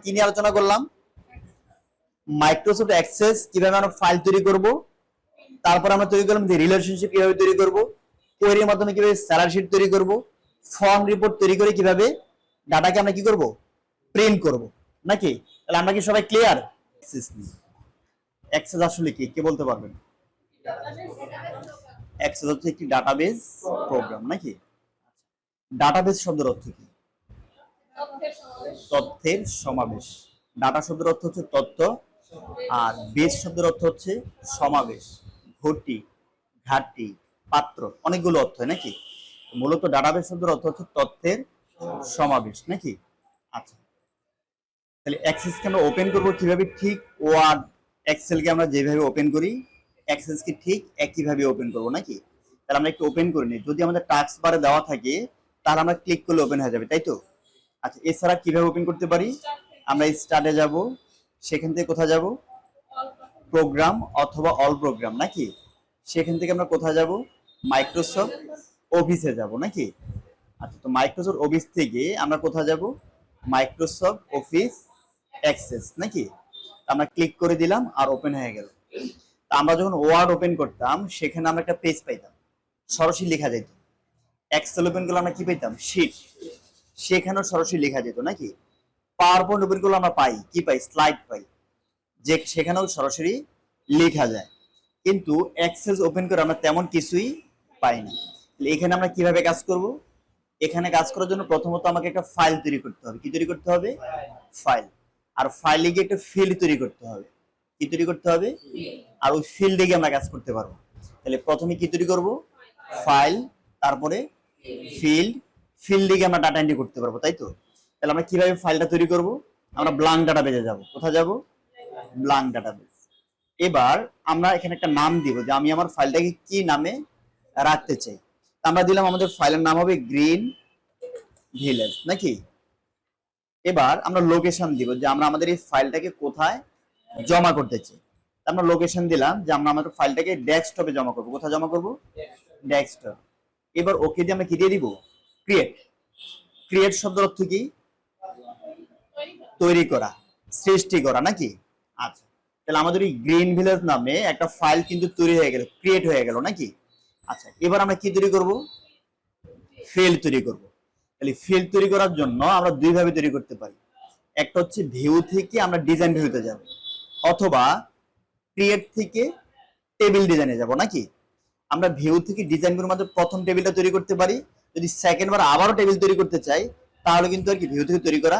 কি নিয়ে আলোচনা করলাম? মাইক্রোসফট অ্যাক্সেস কিভাবে আমরা ফাইল তৈরি করব, তারপর আমরা তৈরি করলাম যে রিলেশনশিপ কিভাবে তৈরি করব, কোয়েরির মাধ্যমে কিভাবে স্যালারি শিট তৈরি করব, ফর্ম রিপোর্ট তৈরি করে কিভাবে ডাটাকে আমরা কি করব, প্রিন্ট করব, নাকি? তাহলে আমরা কি সবাই ক্লিয়ার? অ্যাক্সেস আসলে কি, কে বলতে পারবেন? অ্যাক্সেস হচ্ছে একটি ডাটাবেস প্রোগ্রাম, নাকি? ডাটাবেস শব্দের অর্থ কি? তথ্যের সমাবেশ। ডাটা শব্দের অর্থ হচ্ছে তথ্য, আর বেস শব্দের অর্থ হচ্ছে সমাবেশ, ঘটি, ঘাটতি, পাত্র, অনেকগুলো অর্থ হয়, নাকি? মূলত ডাটাবেস শব্দের অর্থ হচ্ছে তথ্যের সমাবেশ, নাকি? আচ্ছা, তাহলে অ্যাক্সেসকে আমরা ওপেন করব কিভাবে? ঠিক ওয়ার্ড এক্সেলকে আমরা যেভাবে ওপেন করি অ্যাক্সেসকে ঠিক একইভাবে ওপেন করব, নাকি? তাহলে আমরা একটু ওপেন করে নিই। যদি আমাদের টাস্ক বারে দেওয়া থাকে তাহলে আমরা ক্লিক করলে ওপেন হয়ে যাবে, তাই তো? আচ্ছা, এছাড়া কিভাবে ওপেন করতে পারি? আমরা স্টার্টে যাব, সেখান থেকে কোথায় যাব? প্রোগ্রাম অথবা অল প্রোগ্রাম, নাকি? সেখান থেকে আমরা কোথায় যাব? মাইক্রোসফট অফিসে যাব, নাকি? আচ্ছা, তো মাইক্রোসফট অফিস থেকে আমরা কোথায় যাব? মাইক্রোসফট অফিস অ্যাক্সেস, নাকি? আমরা ক্লিক করে দিলাম আর ওপেন হয়ে গেল। তা আমরা যখন ওয়ার্ড ওপেন করতাম সেখানে আমরা একটা পেজ পাইতাম, সরাসরি লেখা যেত। এক্সেল ওপেন করলে আমরা কি পেতাম? শিট, সেখানেও সরাসরি লেখা যেত, নাকি? পাওয়ার পয়েন্ট ওপেন করলে আমরা পাই কি? পাই স্লাইড পাই, যে সেখানেও সরাসরি লেখা যায়। কিন্তু এক্সেস ওপেন করে আমরা তেমন কিছুই পাই না। এখানে আমরা কিভাবে কাজ করব? এখানে কাজ করার জন্য প্রথমত আমাকে একটা ফাইল তৈরি করতে হবে। কি তৈরি করতে হবে? ফাইল। আর ফাইলে গিয়ে একটা ফিল্ড তৈরি করতে হবে। কি তৈরি করতে হবে? আর ওই ফিল্ডে গিয়ে আমরা কাজ করতে পারবো। তাহলে প্রথমে কি তৈরি করব? ফাইল, তারপরে ফিল্ড, ফিল্ডে গিয়ে আমরা ডাটা এন্ট্রি করতে পারবো, তাই তো? তাহলে আমরা কিভাবে ফাইলটা তৈরি করব? আমরা ব্ল্যাঙ্ক ডাটাবেজে যাব। কোথায় যাব? Blank database. এবার আমরা এখানে একটা নাম দিব যে আমি আমার ফাইলটাকে কি নামে রাখতে চাই। আমরা দিলাম আমাদের ফাইলের নাম হবে গ্রিন ভিলেজ, নাকি? এবার আমরা লোকেশন দিব যে আমরা আমাদের এই ফাইলটাকে কোথায় জমা করতে চাই। আমরা লোকেশন দিলাম যে আমরা আমাদের ফাইলটাকে ডেস্কটপে জমা করব। কোথায় জমা করব? ডেস্কটপ। এবার ওকে দিয়ে আমরা কি দিয়ে দিব? ক্রিয়েট। ক্রিয়েট শব্দের অর্থ কি? তৈরি করা, সৃষ্টি করা, নাকি? আচ্ছা, তাহলে আমাদের এই গ্রিন ভিলেজ নামে একটা ফাইল কিন্তু তৈরি হয়ে গেল, ক্রিয়েট হয়ে গেল, নাকি? আচ্ছা, এবার আমরা কি তৈরি করব? ফিল্ড তৈরি করব। তাহলে ফিল্ড তৈরি করার জন্য আমরা দুই ভাবে তৈরি করতে পারি। একটা হচ্ছে ভিউ থেকে আমরা ডিজাইন ভিউতে যাব, অথবা ক্রিয়েট থেকে টেবিল ডিজাইনে যাব, নাকি? আমরা ভিউ থেকে ডিজাইন ভিউর মধ্যে প্রথম টেবিলটা তৈরি করতে পারি। যদি সেকেন্ড বার আবারও টেবিল তৈরি করতে চাই তাহলে কিন্তু আর কি ভিউ থেকে তৈরি করা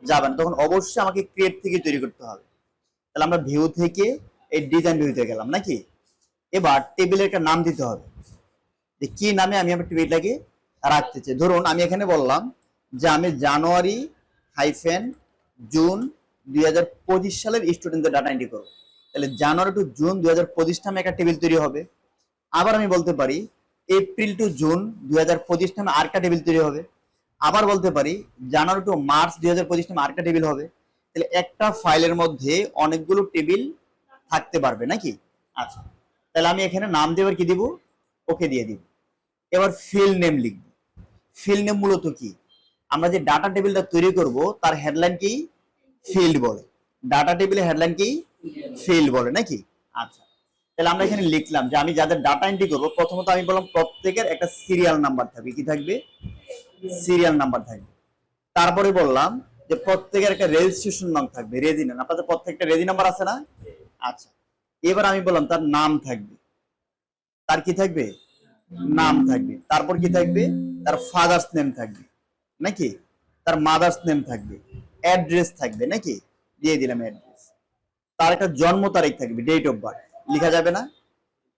যাবে না, তখন অবশ্যই আমাকে ক্রিয়েট থেকে তৈরি করতে হবে। তাহলে আমরা ভিউ থেকে এই ডিজাইন ভিউতে গেলাম, নাকি? এবার টেবিলের একটা নাম দিতে হবে, যে কি নামে আমি আমার টেবিলটাকে রাখতে চাই। ধরুন আমি এখানে বললাম যে আমি জানুয়ারি হাইফেন জুন 2025 সালের স্টুডেন্টদের ডাটা এন্ট্রি করবো। তাহলে জানুয়ারি টু জুন 2025 নামে একটা টেবিল তৈরি হবে। আবার আমি বলতে পারি এপ্রিল টু জুন 2025 নামে আরেকটা টেবিল তৈরি হবে। আবার বলতে পারি জানুয়ারি টু মার্চ 2025 নামে আরেকটা টেবিল হবে। তাহলে একটা ফাইলের মধ্যে অনেকগুলো টেবিল থাকতে পারবে, নাকি? আচ্ছা, তাহলে আমি এখানে নাম দেবার কি দিব? ওকে দিয়ে দিব। এবার ফিল্ড নেম লিখব। ফিল্ড নেম মূলত কি? আমরা যে ডাটা টেবিলটা তৈরি করব তার হেডলাইন কি? ফিল্ড বলে। ডাটা টেবিলের হেডলাইন কি? ফিল্ড বলে, নাকি? আচ্ছা, তাহলে আমরা এখানে লিখলাম যে আমি যাদের ডাটা এন্ট্রি করব প্রথমত আমি বললাম প্রত্যেকের একটা সিরিয়াল নাম্বার থাকবে। কি থাকবে? সিরিয়াল নাম্বার থাকবে। তারপরে বললাম যে প্রত্যেকের একটা রেজিস্ট্রেশন নাম থাকবে, রেজি নাম। আপনাদের প্রত্যেকটা রেজি নাম্বার আছে না? আচ্ছা, এবার আমি বললাম তার নাম থাকবে। তার কি থাকবে? নাম থাকবে। তারপর কি থাকবে? তার ফাদার্স নেম থাকবে, নাকি? তার মাদার্স নেম থাকবে, অ্যাড্রেস থাকবে, নাকি? দিয়ে দিলাম অ্যাড্রেস। তার একটা জন্ম তারিখ থাকবে, ডেট অফ বার্থ। লেখা যাবে না?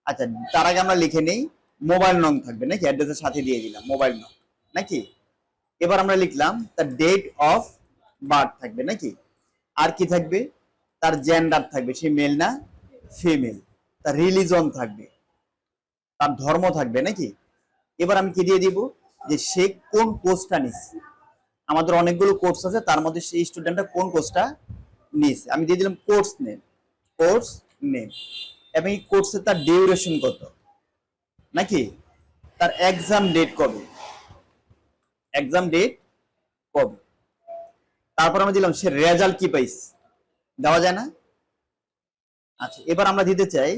আচ্ছা, তার আগে আমরা লিখে নেই মোবাইল নং থাকবে, নাকি? অ্যাড্রেসের সাথে দিয়ে দিলাম মোবাইল নং, নাকি? এবার আমরা লিখলাম তার ডেট অফ বার্থ থাকবে, নাকি? আর কি থাকবে? তার জেন্ডার থাকবে, সে মেল না ফিমেল। তার রিলিজন থাকবে, তার ধর্ম থাকবে, নাকি? এবার আমি কি দিয়ে দিব? যে সে কোন কোর্সটা নিচ্ছে। আমাদের অনেকগুলো কোর্স আছে, তার মধ্যে সেই স্টুডেন্টটা কোন কোর্সটা নিচ্ছে। আমি দিয়ে দিলাম কোর্স নেম। কোর্স নেম এবং এই কোর্সের তার ডিউরেশন কত, নাকি? তার এক্সাম ডেট কবে, এক্সাম ডেট কবে। তারপর আমরা দিলাম সে রেজাল্ট কি পাইছে, দেওয়া যায় না? আচ্ছা, এবার আমরা দিতে চাই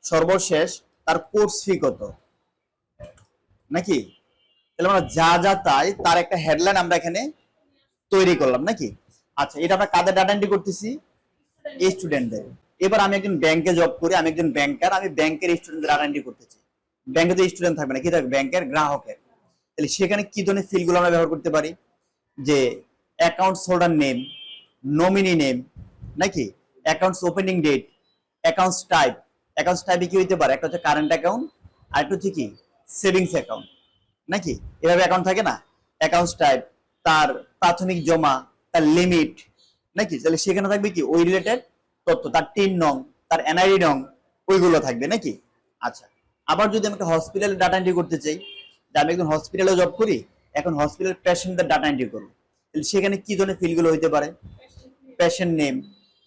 সর্বশেষ তার কোর্স ফি কত, নাকি? তাহলে আমরা যা যা তাই তার একটা হেডলাইন আমরা এখানে তৈরি করলাম, নাকি? আচ্ছা, এটা আমরা কাদের ডাটা এন্ট্রি করতেছি? স্টুডেন্টদের। এবার আমি একজন ব্যাংকে জব করি, আমি একজন ব্যাংকার, আমি ব্যাংকের স্টুডেন্টদের ডাটা এন্ট্রি করতেছি। ব্যাংকে তো স্টুডেন্ট থাকবে না, কি থাকবে? ব্যাংকের গ্রাহকের। তাহলে সেখানে কি ধরনের ফিল্ডগুলো আমরা ব্যবহার করতে পারি? যে accounts holder name, nominee name, নাকি accounts opening date, accounts type. Accounts টাইপে কি হইতে পারে? একটা হচ্ছে কারেন্ট অ্যাকাউন্ট, আর একটা হচ্ছে কি সেভিংস অ্যাকাউন্ট, নাকি? এভাবে অ্যাকাউন্ট থাকে না? অ্যাকাউন্টস টাইপ, তার প্রাথমিক জমা, তার লিমিট, নাকি? তাহলে সেখানে থাকবে কি ওই রিলেটেড তথ্য, তার টিন নং, তার এনআইডি নং, ওইগুলো থাকবে, নাকি? আচ্ছা, আবার যদি আমি একটা হসপিটালের ডাটা এন্ট্রি করতে চাই, যে আমি একজন হসপিটালে জব করি, এখন হসপিটাল পেশেন্টদের ডাটা এন্ট্রি করবো, তাহলে সেখানে কি ধরনের ফিল্ডগুলো হইতে পারে? পেশেন্ট নেম,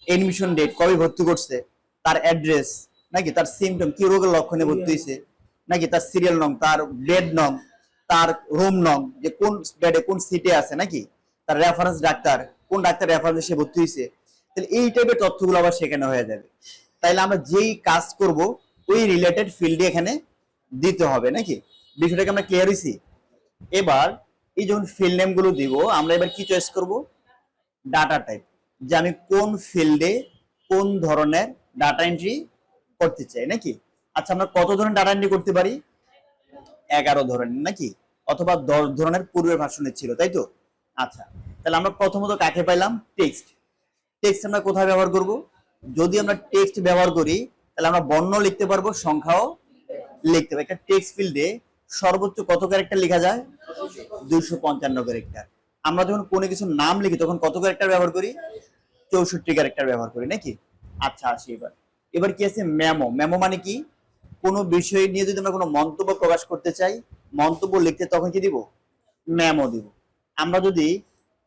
এডমিশন ডেট, কবে ভর্তি করছে, তার অ্যাড্রেস, নাকি তার সিমটম, কি রোগের লক্ষণে ভর্তি হয়েছে, নাকি তার সিরিয়াল নং, তার বেড নং, তার রুম নং, যে কোন বেডে কোন সিটে আছে, নাকি তার রেফারেন্স ডাক্তার, কোন ডাক্তার রেফারেন্সে সে ভর্তি হয়েছে। তাহলে এই টাইপের তথ্যগুলো আবার সেখানে হয়ে যাবে। তাইলে আমরা যেই কাজ করব ওই রিলেটেড ফিল্ডে এখানে দিতে হবে, নাকি? বিষয়টাকে আমরা ক্লিয়ার হয়েছি? এবার এই যখন ফিল্ড নেম গুলো দিব, আমরা এবার কি চয়েস করব? ডাটা টাইপ, যে আমি কোন ফিল্ডে কোন ধরনের ডাটা এন্ট্রি করতে চাই, নাকি? আচ্ছা, আমরা কত ধরনের ডাটা এন্ট্রি করতে পারি? 11 ধরনের, নাকি? অথবা 10 ধরনের পূর্বের ভার্সনে ছিল, তাই তো? আচ্ছা, তাহলে আমরা প্রথমত কাকে পাইলাম? টেক্সট। টেক্সট আমরা কোথায় ব্যবহার করব? যদি আমরা টেক্সট ব্যবহার করি তাহলে আমরা বর্ণ লিখতে পারবো, সংখ্যাও লিখতে পারবো। একটা টেক্সট ফিল্ডে সর্বোচ্চ কত ক্যারেক্টার লেখা যায়? 255 ক্যারেক্টার। আমরা যখন কোনো কিছু নাম লিখি তখন কত ক্যারেক্টার ব্যবহার করি? 64 ক্যারেক্টার ব্যবহার করি, নাকি? আচ্ছা, আসি এবার। এবার কি আছে? মেমো। মেমো মানে কি? কোনো বিষয় নিয়ে যদি আমরা কোনো মন্তব্য প্রকাশ করতে চাই, মন্তব্য লিখতে, তখন কি দিব? মেমো দিব। আমরা যদি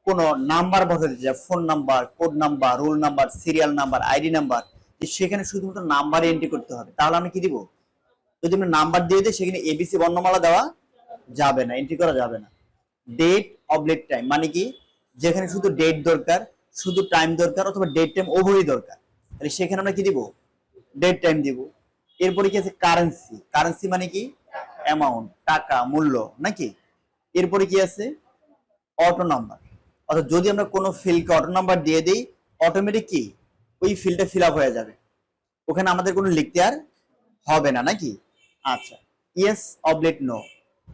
কোনো নাম্বার বসাতে চাই, phone number, code number, roll number, serial number, ID number, সেখানে শুধুমাত্র নাম্বার এন্ট্রি করতে হবে, তাহলে আমরা কি দিব? যদি আমরা নাম্বার দিয়ে দিই, সেখানে এবিসি বর্ণমালা দেওয়া যাবে না, এন্ট্রি করা যাবে না। ডেট অবলিক টাইম মানে কি? যেখানে শুধু ডেট দরকার, শুধু টাইম দরকার, অথবা ডেট টাইম উভয়ই দরকার, তাহলে সেখানে আমরা কি দিব? ডেট টাইম দিব। এরপরে কি আছে? কারেন্সি। কারেন্সি মানে কি? অ্যামাউন্ট, টাকা, মূল্য, নাকি? এরপরে কি আছে? Auto number. অর্থাৎ যদি আমরা কোনো ফিল্ডকে অটো নাম্বার দিয়ে দিই, অটোমেটিক কি ওই ফিল্ডটা ফিল আপ হয়ে যাবে, ওখানে আমাদের কোনো লিখতে আর হবে না, নাকি? আচ্ছা, ইয়েস অবলিক নো,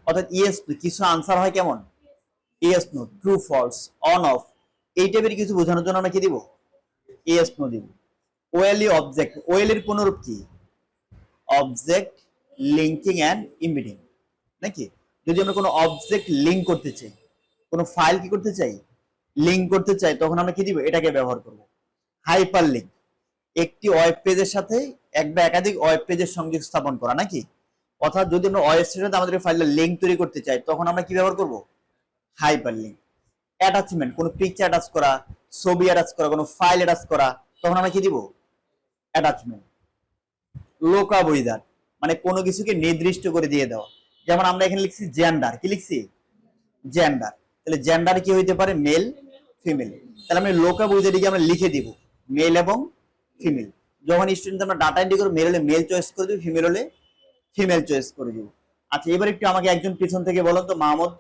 অর্থাৎ ইয়েস কিছু আনসার হয় কেমন? Yes no, true false, on off, এই টাইপের কিছু বোঝানোর জন্য আমরা কি দিব? ইয়েস নো দিব। ওএলই অবজেক্ট। ওএল এর পুনরূপ কি? অবজেক্ট লিঙ্কিং এন্ড ইম্বেডিং, নাকি? যদি আমরা কোনো অবজেক্ট লিঙ্ক করতে চাই, কোনো ফাইল কি করতে চাই? লিঙ্ক করতে চাই, তখন আমরা কি দিব? এটাকে ব্যবহার করব। হাইপার লিঙ্ক, একটি ওয়েব পেজের সাথে এক বা একাধিক ওয়েব পেজের সংযোগ স্থাপন করা, নাকি? অর্থাৎ যদি আমরা ওয়েবসাইটের সাথে আমাদের ফাইলের লিঙ্ক তৈরি করতে চাই, তখন আমরা কি ব্যবহার করব? Hyper link. অ্যাটাচমেন্ট, কোনো পিকচার অ্যাটাচ করা, ছবি অ্যাটাচ করা, কোনো ফাইল অ্যাটাচ করা, তখন আমরা কি দিব? অ্যাটাচমেন্ট। লোকাল উইদার মানে কোনো কিছুকে নির্দিষ্ট করে দিয়ে দেওয়া। যেমন আমরা এখানে লিখছি জেন্ডার, কি লিখছি? জেন্ডার। তাহলে জেন্ডার কি হইতে পারে? Male, female. তাহলে আমরা লোকাল উইদারটিকে আমরা লিখে দিব মেল এবং ফিমেল। যখন স্টুডেন্ট আমরা ডাটা এন্ট্রি করে, মেল হলে মেল চয়েস করে দিব, ফিমেল হলে ফিমেল চয়েস করে দিব। আচ্ছা, এবার একটু আমাকে একজন পিছন থেকে বলেন তো মাহমুদ,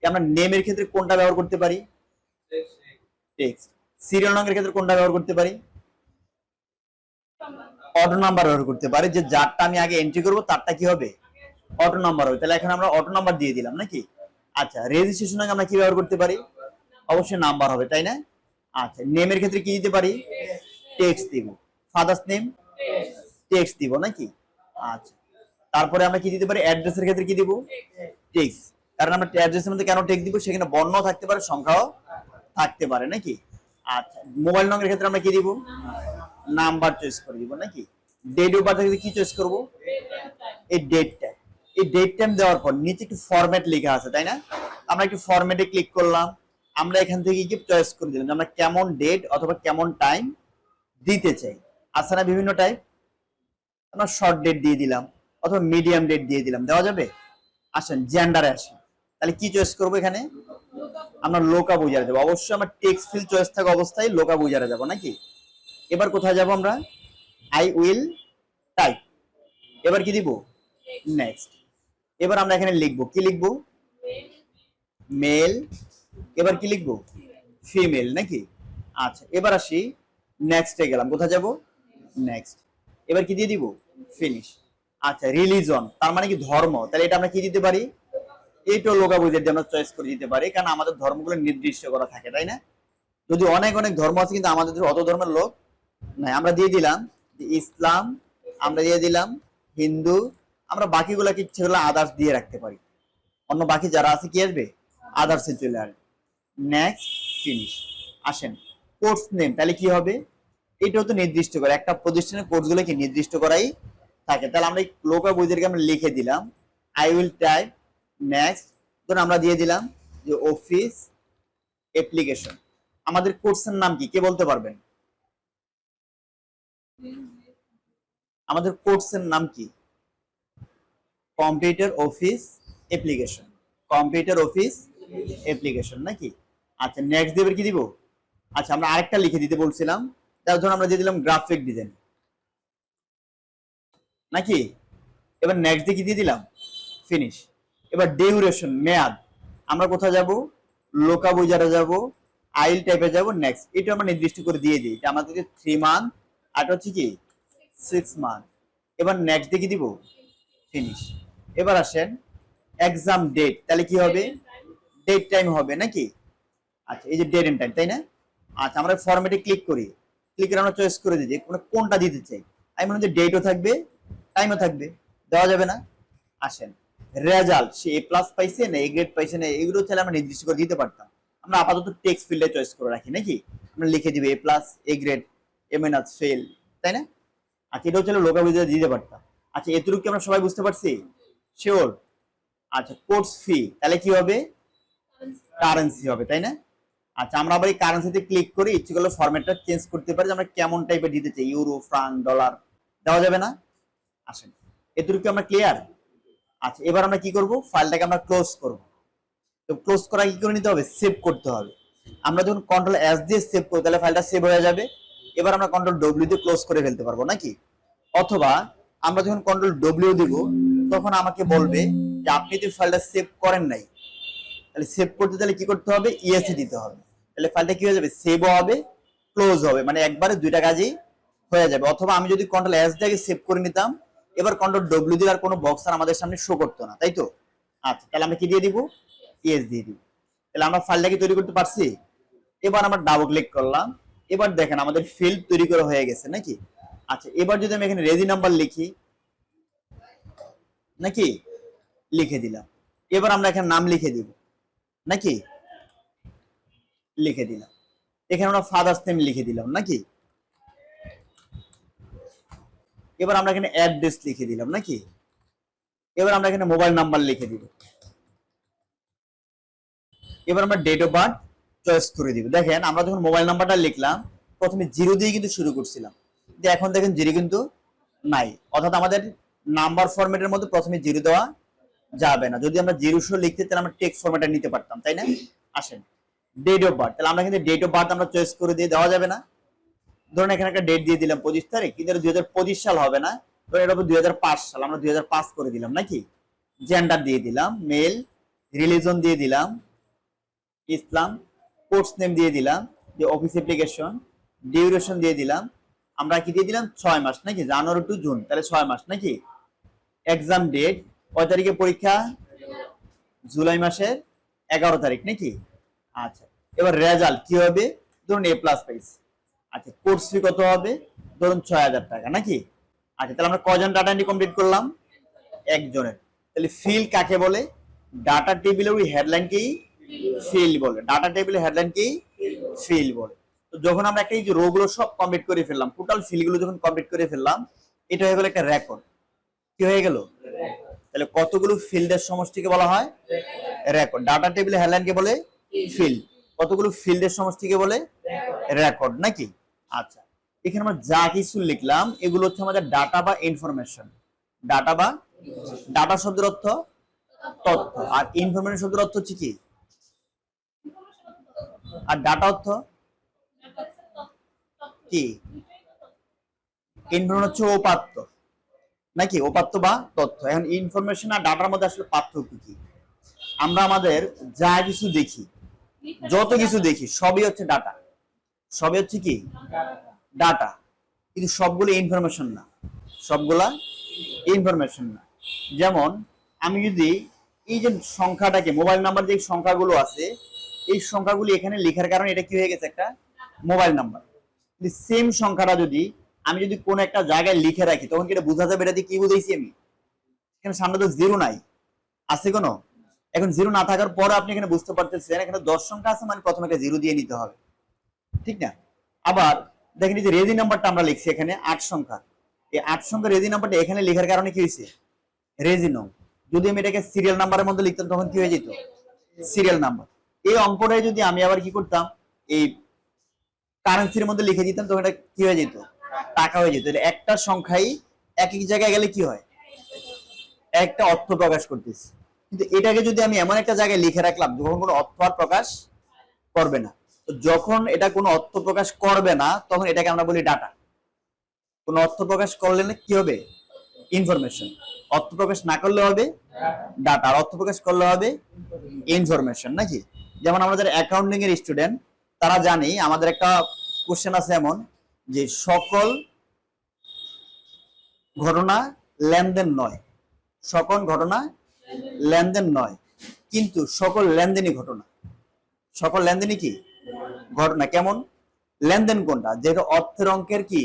আমরা নেমের ক্ষেত্রে কোনটা ব্যবহার করতে পারি? টেক্সট। সিরিয়াল নম্বরের ক্ষেত্রে কোনটা ব্যবহার করতে পারি? অটো নাম্বার ব্যবহার করতে পারি, যে যারটা আমি আগে এন্ট্রি করব তারটা কি হবে? অটো নাম্বার হবে। তাহলে এখন আমরা অটো নাম্বার দিয়ে দিলাম, নাকি? আচ্ছা, রেজিস্ট্রেশন আমরা কি ব্যবহার করতে পারি? অবশ্যই নাম্বার হবে, তাই না? আচ্ছা, নেমের ক্ষেত্রে কি দিতে পারি? টেক্সট দিব। ফাদার্স নেম টেক্সট দিব, নাকি? আচ্ছা, তারপরে আমরা কি দিতে পারি? অ্যাড্রেসের ক্ষেত্রে কি দিব? টেক্সট। কারণ আমরা অ্যাড্রেসের মধ্যে কেন টেক্সট দিব? সেখানে বর্ণ থাকতে পারে, সংখ্যাও থাকতে পারে, নাকি? আচ্ছা, মোবাইল নম্বরের ক্ষেত্রে আমরা কি দিব? নাম্বার চয়েস করে দিব, নাকি? ডেট অফ বার্থ কি চয়েস করব? এই ডেট টাইম। এই ডেট টাইম দেওয়ার পর নিচে একটু ফরম্যাট লেখা আছে, তাই না? আমরা একটু ফরম্যাটে ক্লিক করলাম, আমরা এখান থেকে কি চয়েস করে দিলাম যে আমরা কেমন ডেট অথবা কেমন টাইম দিতে চাই। আছে না বিভিন্ন টাইপ? আমরা শর্ট ডেট দিয়ে দিলাম অথবা মিডিয়াম ডেট দিয়ে দিলাম, দেওয়া যাবে? আসেন জেন্ডারে আসেন, তাহলে কি চয়েস করব? এখানে আমরা লোকা বুঝারে যাবো, অবশ্যই আমার টেক্সট ফিল্ড চয়েস থাকা অবস্থায় লোকা বুঝারে যাব নাকি। এবার কোথায় যাব আমরা, আই উইল টাইপ, এবার কি দিব, নেক্সট। এবার আমরা এখানে লিখবো, কি লিখবো, মেল, এবার কি লিখবো, ফিমেল নাকি। আচ্ছা এবার আসি নেক্সটে গেলাম, কোথায় যাব, নেক্সট। এবার কি দিয়ে দিব, ফিনিশ। আচ্ছা রিলিজন তার মানে কি ধর্ম, তাহলে এটা আমরা কি দিতে পারি, এইটাও লোকা বুঝে আমরা চয়েস করে দিতে পারি, কারণ আমাদের ধর্মগুলো নির্দিষ্ট করা থাকে, তাই না। যদি অনেক অনেক ধর্ম আছে কিন্তু আমাদের অত ধর্মের লোক নাই, আমরা দিয়ে দিলাম ইসলাম, আমরা দিয়ে দিলাম হিন্দু, আমরা বাকিগুলোকে ইচ্ছে করলে আদার্স দিয়ে রাখতে পারি, অন্য বাকি যারা আছে কি আসবে, আদার্সে চলে আসবে। Next, finish. আসেন কোর্স নেম, তাহলে কি হবে, এটাও তো নির্দিষ্ট করে, একটা প্রতিষ্ঠানের কোর্সগুলো কি নির্দিষ্ট করাই থাকে, তাহলে আমরা এই লোকা বইদেরকে আমরা লিখে দিলাম, আই উইল টাইপ নেক্সট, ধরুন আমরা দিয়ে দিলাম যে অফিস অ্যাপ্লিকেশন। আমাদের কোর্সের নাম কি, কে বলতে পারবেন, আমাদের কোর্সের নাম কি, computer office application, computer office application নাকি। আচ্ছা নেক্সট দেবের কি দিব, আচ্ছা আমরা আরেকটা লিখে দিতে বলছিলাম, তার জন্য আমরা দিয়ে দিলাম গ্রাফিক ডিজাইন নাকি। এবার নেক্সট দিয়ে কি দিয়ে দিলাম, ফিনিশ। এবার ডিউরেশন মেয়াদ, আমরা কোথায় যাব, লোকা বুঝারে যাব, আইল টাইপে যাব, নেক্সট। এটা আমরা নির্দিষ্ট করে দিয়ে দিই, এটা আমাদেরকে 3 মান্থ, আর হচ্ছে কি 6 মান্থ। এবার নেক্সট দিয়ে কি দিব, ফিনিশ। এবার আসেন এক্সাম ডেট, তাহলে কি হবে, ডেট টাইম হবে নাকি। আচ্ছা এই যে ডেট এন্ড টাইম, তাই না। আচ্ছা আমরা ফরম্যাটে ক্লিক করি, ক্লিক করে আমরা চয়েস করে দিই কোনটা দিতে চাই, আমি মনে হচ্ছে ডেটও থাকবে টাইমও থাকবে, দেওয়া যাবে না। আসেন রেজাল্ট, সে এ প্লাস পাইছে না এ গ্রেড পাইছে না, এগুলো চাইলে আমরা নির্দিষ্ট করে দিতে পারতাম, আমরা আপাতত টেক্সট ফিল্ডে চয়েস করে রাখি নাকি, আমরা লিখে দিব A plus A grade A minus fail, তাই না। আচ্ছা এটাও চাইলে লোকা বুঝে দিতে পারতাম। আচ্ছা এতটুকু কি আমরা সবাই বুঝতে পারছি, শিওর। আচ্ছা কোর্স ফি, তাহলে কি হবে, কারেন্সি হবে, তাই না। আচ্ছা আমরা আবার এই কারেন্সিতে ক্লিক করে ইচ্ছে করলে ফরম্যাটটা চেঞ্জ করতে পারি, যে আমরা কেমন টাইপের দিতে চাই, ইউরো ফ্রাঙ্ক ডলার, দেওয়া যাবে না। আসেন এতটুকু আমরা ক্লিয়ার। আচ্ছা এবার আমরা কি করব, ফাইলটাকে আমরা ক্লোজ করব। তো ক্লোজ করা কি করে নিতে হবে, সেভ করতে হবে। আমরা যখন কন্ট্রোল এস দিয়ে সেভ করব তাহলে ফাইলটা সেভ হয়ে যাবে। এবার আমরা কন্ট্রোল ডব্লিউ দিয়ে ক্লোজ করে ফেলতে পারবো নাকি। অথবা আমরা যখন কন্ট্রোল ডব্লিউ দিব তখন আমাকে বলবে যে আপনি তো ফাইলটা সেভ করেন নাই, তাহলে সেভ করতে তাহলে কি করতে হবে, ইএসসি দিতে হবে, তাহলে ফাইলটা কি হয়ে যাবে, সেভও হবে ক্লোজ হবে, মানে একবারে দুইটা কাজই হয়ে যাবে। অথবা আমি যদি কন্ট্রোল এস দিয়ে সেভ করে নিতাম, এবার কন্ট্রোল ডব্লিউ দিয়ে আর কোনো বক্স আর আমাদের সামনে শো করতো না, তাই তো। আচ্ছা তাহলে আমরা কি দিয়ে দিব, ইএস দিয়ে দিব, তাহলে আমরা ফাইলটাকে তৈরি করতে পারছি। এবার আমরা ডাবল ক্লিক করলাম, এবার দেখেন আমাদের ফিল্ড তৈরি করা হয়ে গেছে নাকি। আচ্ছা এবার যদি আমি এখানে রেজি নাম্বার লিখি নাকি, লিখে দিলাম। এবার আমরা এখানে নাম লিখে দিব নাকি, লিখে দিলাম। এখানে আমরা ফাদার্স নেম লিখে দিলাম নাকি। এবার আমরা এখানে অ্যাড্রেস লিখে দিলাম নাকি। এবার আমরা এখানে মোবাইল নাম্বার লিখে দিব। এবার আমরা ডেট অফ বার্থ চয়েস করে দিব। দেখেন আমরা যখন মোবাইল নাম্বারটা লিখলাম প্রথমে 0 দিয়ে কিন্তু শুরু করছিলাম, কিন্তু এখন দেখেন 0 কিন্তু নাই, অর্থাৎ আমাদের নাম্বার ফরম্যাটের মধ্যে প্রথমে 0 দেওয়া যাবে না। যদি আমরা 0 লিখতে তাহলে আমরা টেক্সট ফরম্যাটে নিতে পারতাম, তাই না। আসেন ডেট অফ বার্থ, তাহলে আমরা কিন্তু ডেট অফ বার্থ আমরা চয়েস করে দিয়ে দেওয়া যাবে না। ধরুন এখানে একটা ডেট দিয়ে দিলাম 25 তারিখ, কিন্তু 2025 সাল হবে না, ধরুন এটা হবে 2005 সাল, আমরা 2005 করে দিলাম নাকি। জেন্ডার দিয়ে দিলাম মেল, রিলিজন দিয়ে দিলাম ইসলাম, কোর্স নেম দিয়ে দিলাম যে অফিস অ্যাপ্লিকেশন, ডিউরেশন দিয়ে দিলাম, আমরা কি দিয়ে দিলাম 6 মাস নাকি, জানুয়ারি টু জুন, তাহলে 6 মাস নাকি। এক্সাম ডেট কয় তারিখে পরীক্ষা, জুলাই মাসের 11 তারিখ নাকি। আচ্ছা এবার রেজাল্ট কি হবে, ধরুন এ প্লাস পাইছি। আচ্ছা কোর্স ফি কত হবে, ধরুন 6000 টাকা নাকি। আচ্ছা তাহলে আমরা কয়জন ডাটা এন্ট্রি কমপ্লিট করলাম, একজনের। তাহলে ফিল কাকে বলে, ডাটা টেবিলের ওই হেডলাইনকেই ফিল বলে, ডাটা টেবিলের হেডলাইনকেই ফিল বলে। তো যখন আমরা একটা এই যে রো গুলো সব কমপ্লিট করে ফেললাম, টোটাল ফিল গুলো যখন কমপ্লিট করে ফেললাম, এটা হয়ে গেল একটা রেকর্ড। কি হয়ে গেল, তাহলে কতগুলো ফিল্ডের সমষ্টিকে বলা হয় রেকর্ড। ডাটা টেবিলের হেডলাইনকে বলে ফিল্ড, কতগুলো ফিল্ডের সমষ্টিকে বলে রেকর্ড নাকি। আচ্ছা এখানে আমরা যা কিছু লিখলাম এগুলো হচ্ছে আমাদের ডাটা বা ইনফরমেশন। ডাটা বা, ডাটা শব্দের অর্থ তথ্য, আর ইনফরমেশন শব্দের অর্থ হচ্ছে কি আর ডাটা অর্থ কি? ইনফরমেশন হচ্ছে উপাত্ত নাকি, উপাত্ত বা তথ্য। এখন ইনফরমেশন আর ডাটার মধ্যে আসলে পার্থক্য কি? আমরা আমাদের যা কিছু দেখি, যত কিছু দেখি সবই হচ্ছে ডাটা, সবই হচ্ছে কি ডাটা, কিন্তু সবগুলো ইনফরমেশন না, সবগুলা ইনফরমেশন না। যেমন আমি যদি এই যে সংখ্যাটাকে, মোবাইল নাম্বার যে সংখ্যাগুলো আছে, এই সংখ্যাগুলি এখানে লেখার কারণে এটা কি হয়ে গেছে, একটা মোবাইল নাম্বার। সেম সংখ্যাটা যদি আমি যদি কোনো একটা জায়গায় লিখে রাখি, তখন কি এটা বোঝা যাবে এটা দিয়ে কি বুঝাইছি আমি? এখানে সামনে তো জিরো নাই, আছে কোনো? এখন জিরো না থাকার পর আপনি এখানে বুঝতে পারতেছেন এখানে 10 সংখ্যা আছে, মানে প্রথমে একটা জিরো দিয়ে নিতে হবে, ঠিক না? আবার দেখেন যে রেজি নাম্বারটা আমরা লিখছি এখানে 8 সংখ্যা, এই 8 সংখ্যা রেজি নাম্বারটা এখানে লেখার কারণে কি হয়েছে, রেজি নং। যদি আমি এটাকে সিরিয়াল নাম্বারের মধ্যে লিখতাম তখন কি হয়ে যেত, সিরিয়াল নাম্বার। এই অঙ্কটাই যদি আমি আবার কি করতাম, এই কারেন্সির মধ্যে লিখে দিতাম, তখন এটা কি হয়ে যেত, টাকা হয়ে যেত। একটা সংখ্যাই এক এক জায়গায় গেলে কি হয়, একটা অর্থ প্রকাশ করতেছি। কিন্তু এটাকে যদি আমি এমন একটা জায়গায় লিখে রাখলাম যখন কোনো অর্থ আর প্রকাশ করবে না, তো যখন এটা কোনো অর্থ প্রকাশ করবে না তখন এটাকে আমরা বলি ডাটা। কোনো অর্থ প্রকাশ করলে না কি হবে, ইনফরমেশন। অর্থ প্রকাশ না করলে হবে ডাটা, আর অর্থ প্রকাশ করলে হবে ইনফরমেশন, নাকি? যেমন আমাদের অ্যাকাউন্টিং এর স্টুডেন্ট, তারা জানি আমাদের একটা কোশ্চেন আছে এমন যে সকল ঘটনা লেনদেন নয়, সকল ঘটনা লেনদেন নয়, কিন্তু সকল লেনদেনই ঘটনা। সকল লেনদেনই কি ঘটনা। কেমন লেনদেন? কোনটা? যেটা অর্থের অঙ্কের কি